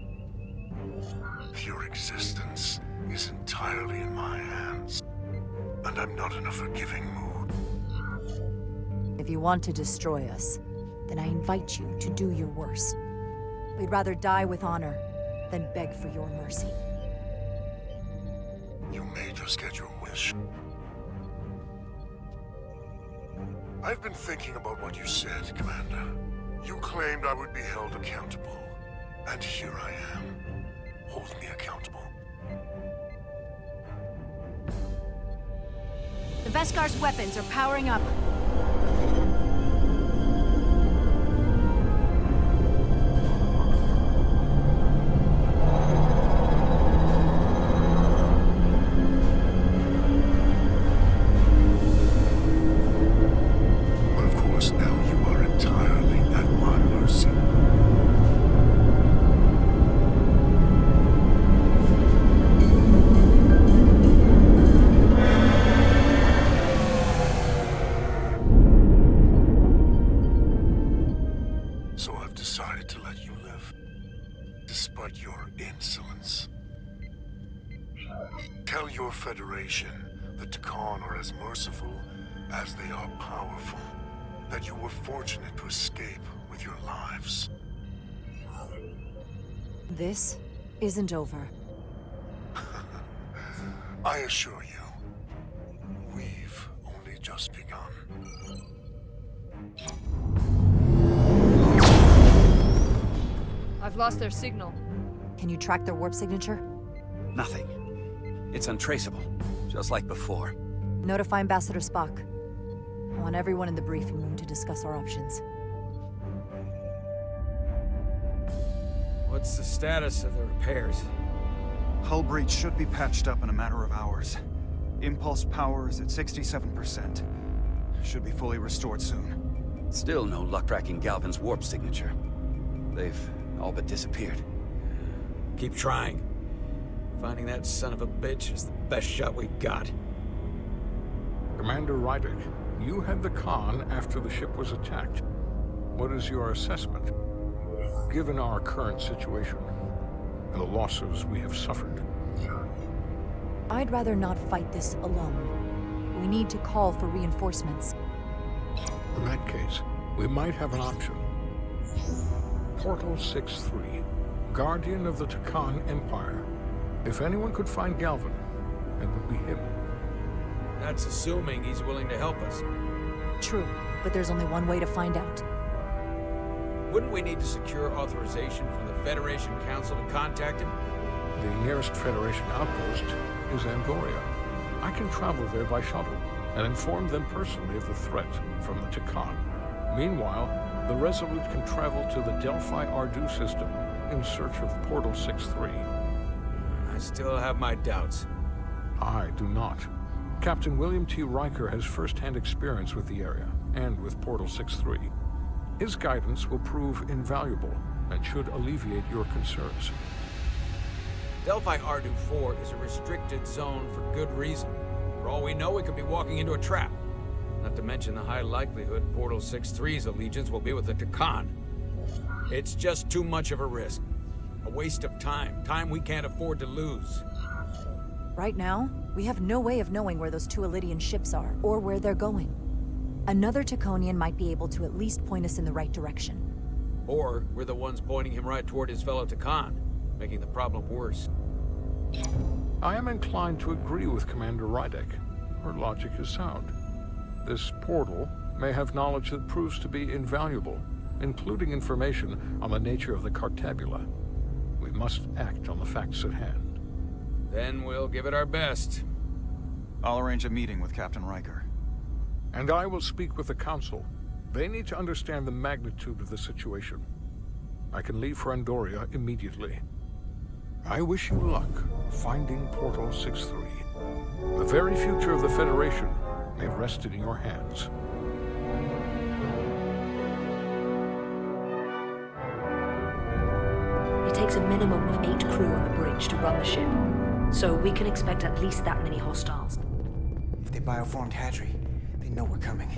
Your existence is entirely in my hands, and I'm not in a forgiving mood. If you want to destroy us, then I invite you to do your worst. We'd rather die with honor than beg for your mercy. You may just get your wish. I've been thinking about what you said, Commander. You claimed I would be held accountable. And here I am. Hold me accountable. The Veskar's weapons are powering up. But of course, now you are entirely at my mercy. So I've decided to let you live, despite your insolence. Tell your Federation that Takan are as merciful as they are powerful, that you were fortunate to escape with your lives. This isn't over. I assure you, we've only just begun. I've lost their signal. Can you track their warp signature? Nothing. It's untraceable, just like before. Notify Ambassador Spock. I want everyone in the briefing room to discuss our options. What's the status of the repairs? Hull breach should be patched up in a matter of hours. Impulse power is at 67%. Should be fully restored soon. Still no luck tracking Galvin's warp signature. They've all but disappeared. Keep trying. Finding that son of a bitch is the best shot we've got. Commander Rydick, you had the Khan after the ship was attacked. What is your assessment? Given our current situation, and the losses we have suffered. I'd rather not fight this alone. We need to call for reinforcements. In that case, we might have an option. Portal 6-3, Guardian of the Takan Empire. If anyone could find Galvin, it would be him. That's assuming he's willing to help us. True, but there's only one way to find out. Wouldn't we need to secure authorization from the Federation Council to contact him? The nearest Federation outpost is Angoria. I can travel there by shuttle and inform them personally of the threat from the Takan. Meanwhile, the Resolute can travel to the Delphi-Ardu system in search of Portal 6-3. I still have my doubts. I do not. Captain William T. Riker has first-hand experience with the area and with Portal 6-3. His guidance will prove invaluable and should alleviate your concerns. Delphi-Ardu 4 is a restricted zone for good reason. For all we know, we could be walking into a trap. Not to mention the high likelihood Portal 6-3's allegiance will be with the Takan. It's just too much of a risk. A waste of time. Time we can't afford to lose. Right now, we have no way of knowing where those two Elydian ships are, or where they're going. Another Taconian might be able to at least point us in the right direction. Or we're the ones pointing him right toward his fellow Takan, making the problem worse. I am inclined to agree with Commander Rydick. Her logic is sound. This portal may have knowledge that proves to be invaluable, including information on the nature of the Cartabula. We must act on the facts at hand. Then we'll give it our best. I'll arrange a meeting with Captain Riker. And I will speak with the Council. They need to understand the magnitude of the situation. I can leave for Andoria immediately. I wish you luck finding Portal 6-3. The very future of the Federation may rest in your hands. It takes a minimum of 8 crew on the bridge to run the ship, so we can expect at least that many hostiles. If they bioformed Hadri, they know we're coming.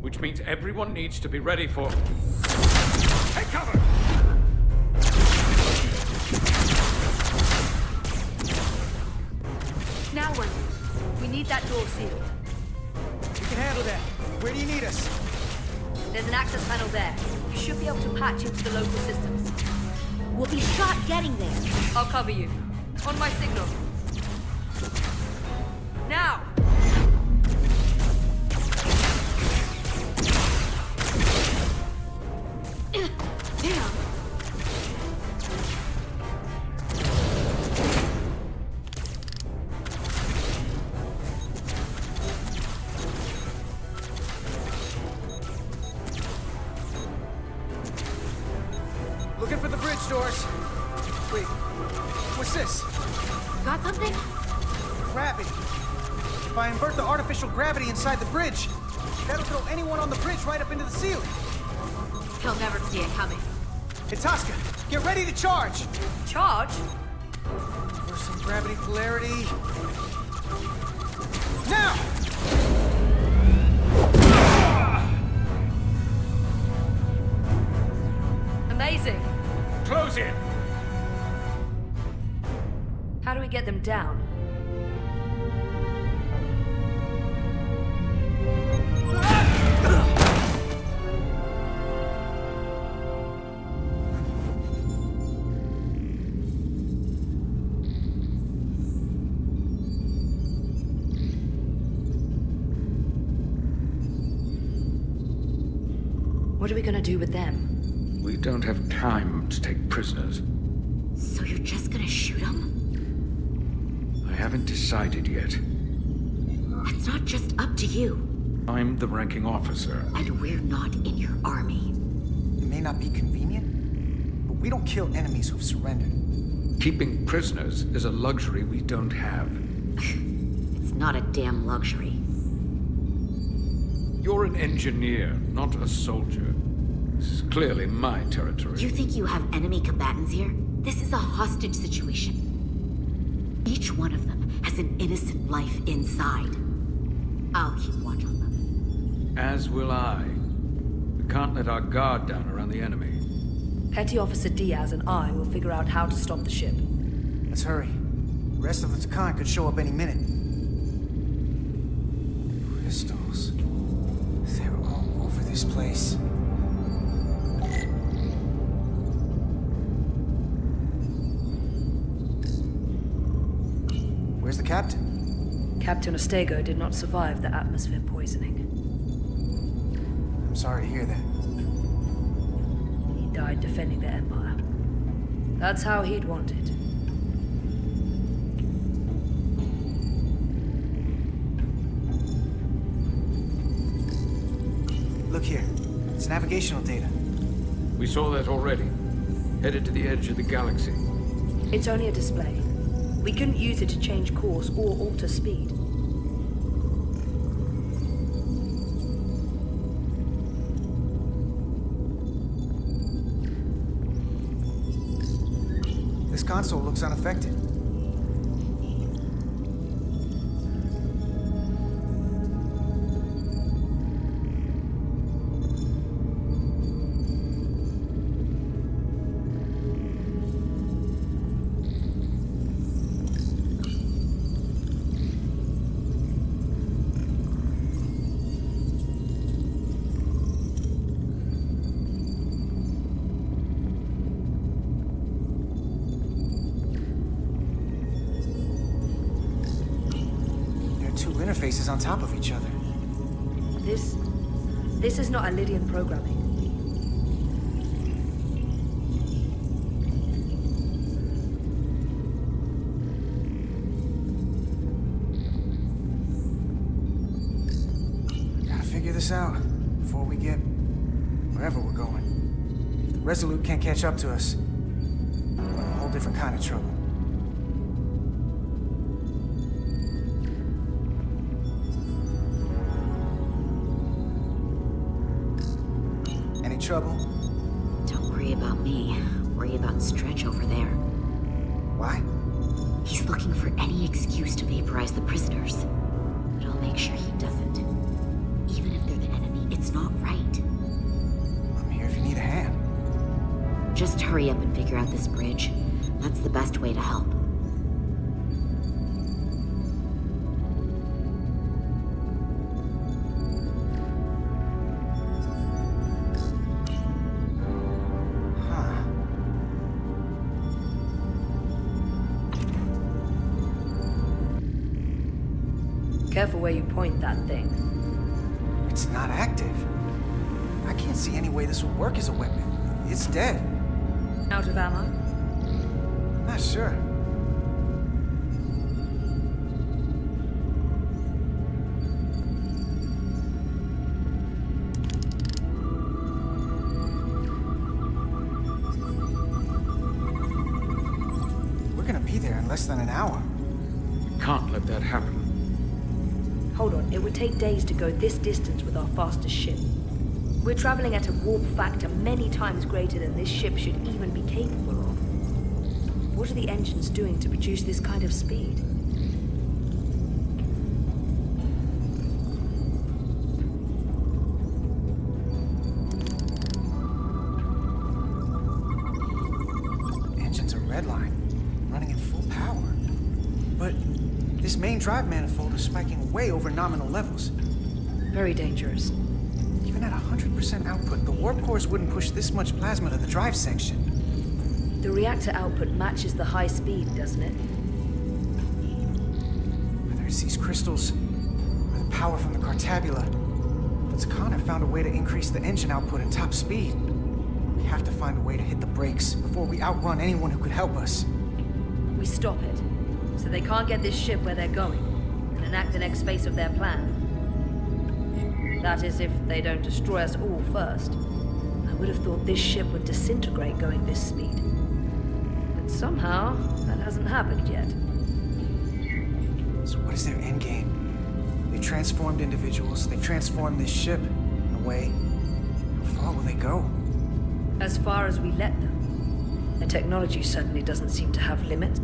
Which means everyone needs to be ready for... Take cover! Now what? We need that door sealed. We can handle that. Where do you need us? There's an access panel there. You should be able to patch into the local systems. We'll be shot getting there. I'll cover you. On my signal. Now! Damn! Looking for the bridge doors. Wait, what's this? Got something? Gravity. If I invert the artificial gravity inside the bridge, that'll throw anyone on the bridge right up into the ceiling. He'll never see it coming. Itasca, get ready to charge! Charge? For some gravity polarity. Now! Amazing. Close in! How do we get them down? What are we gonna do with them? We don't have time to take prisoners. So you're just gonna shoot him? I haven't decided yet. That's not just up to you. I'm the ranking officer. And we're not in your army. It may not be convenient, but we don't kill enemies who've surrendered. Keeping prisoners is a luxury we don't have. It's not a damn luxury. You're an engineer, not a soldier. This is clearly my territory. You think you have enemy combatants here? This is a hostage situation. Each one of them has an innocent life inside. I'll keep watch on them. As will I. We can't let our guard down around the enemy. Petty Officer Diaz and I will figure out how to stop the ship. Let's hurry. The rest of the Takan could show up any minute. Crystals. They're all over this place. Where's the captain? Captain Ostego did not survive the atmosphere poisoning. I'm sorry to hear that. He died defending the Empire. That's how he'd want it. Look here. It's navigational data. We saw that already. Headed to the edge of the galaxy. It's only a display. We couldn't use it to change course or alter speed. This console looks unaffected. Interfaces on top of each other. This is not Lydian programming. Gotta figure this out before we get wherever we're going. If the Resolute can't catch up to us, we're in a whole different kind of trouble. Trouble? Don't worry about me. Worry about Stretch over there. Why? He's looking for any excuse to vaporize the prisoners. But I'll make sure he doesn't. Even if they're the enemy, it's not right. I'm here if you need a hand. Just hurry up and figure out this bridge. That's the best way to help. Careful where you point that thing. It's not active. I can't see any way this would work as a weapon. It's dead. Out of ammo? Not sure. We're gonna be there in less than an hour. Can't let that happen. Hold on, it would take days to go this distance with our fastest ship. We're traveling at a warp factor many times greater than this ship should even be capable of. What are the engines doing to produce this kind of speed? Engines are redline, running at full power. But this main drive manifold is spiking way over nominal levels. Very dangerous. Even at 100% output, the warp cores wouldn't push this much plasma to the drive section. The reactor output matches the high speed, doesn't it? Whether it's these crystals, or the power from the Cartabula, the Takana found a way to increase the engine output and top speed. We have to find a way to hit the brakes before we outrun anyone who could help us. We stop it, so they can't get this ship where they're going, and enact the next phase of their plan. That is, if they don't destroy us all first. I would have thought this ship would disintegrate going this speed. But somehow, that hasn't happened yet. So what is their endgame? They've transformed individuals, they've transformed this ship, in a way. How far will they go? As far as we let them. Their technology certainly doesn't seem to have limits.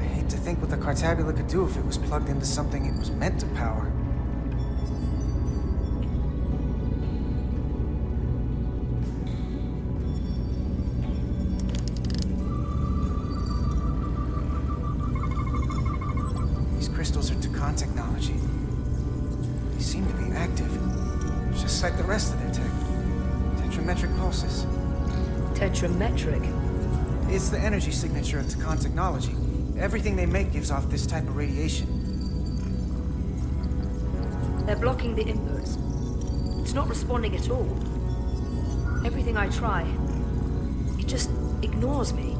I hate to think what the Cartabula could do if it was plugged into something it was meant to power. Crystals are Takan technology. They seem to be active, just like the rest of their tech. Tetrametric pulses. Tetrametric? It's the energy signature of Takan technology. Everything they make gives off this type of radiation. They're blocking the inputs. It's not responding at all. Everything I try, it just ignores me.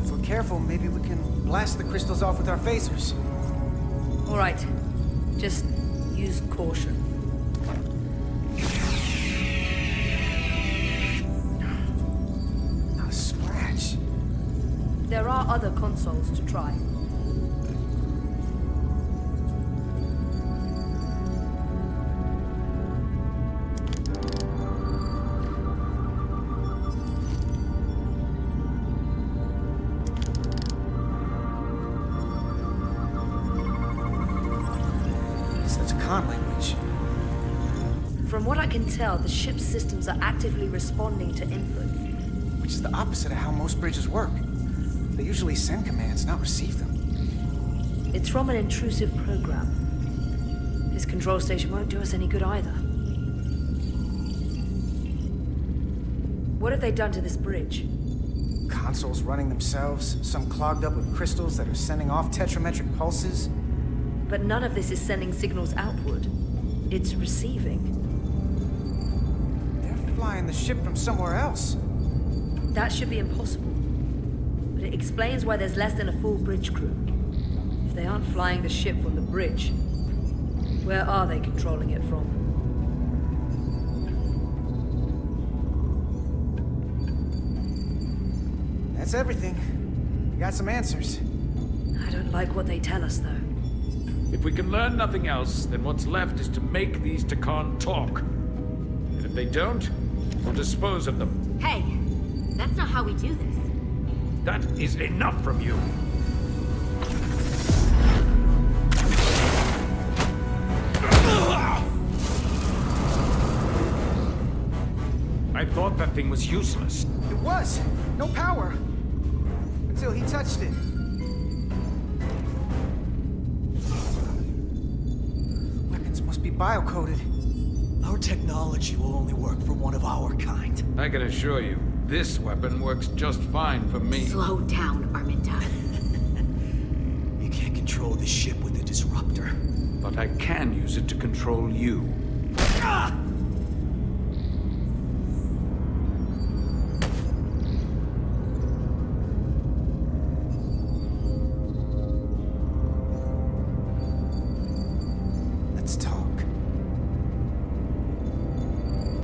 If we're careful, maybe we can blast the crystals off with our phasers. All right. Just use caution. Not a scratch. There are other consoles to try. Language. From what I can tell, the ship's systems are actively responding to input. Which is the opposite of how most bridges work. They usually send commands, not receive them. It's from an intrusive program. This control station won't do us any good either. What have they done to this bridge? Consoles running themselves, some clogged up with crystals that are sending off tetrametric pulses. But none of this is sending signals outward. It's receiving. They're flying the ship from somewhere else. That should be impossible. But it explains why there's less than a full bridge crew. If they aren't flying the ship from the bridge, where are they controlling it from? That's everything. We got some answers. I don't like what they tell us, though. If we can learn nothing else, then what's left is to make these Takan talk. And if they don't, we'll dispose of them. Hey, that's not how we do this. That is enough from you. I thought that thing was useless. It was. No power. Until he touched it. Be bio-coded. Our technology will only work for one of our kind. I can assure you, this weapon works just fine for me. Slow down, Arminta. control the ship with the disruptor. But I can use it to control you. Ah!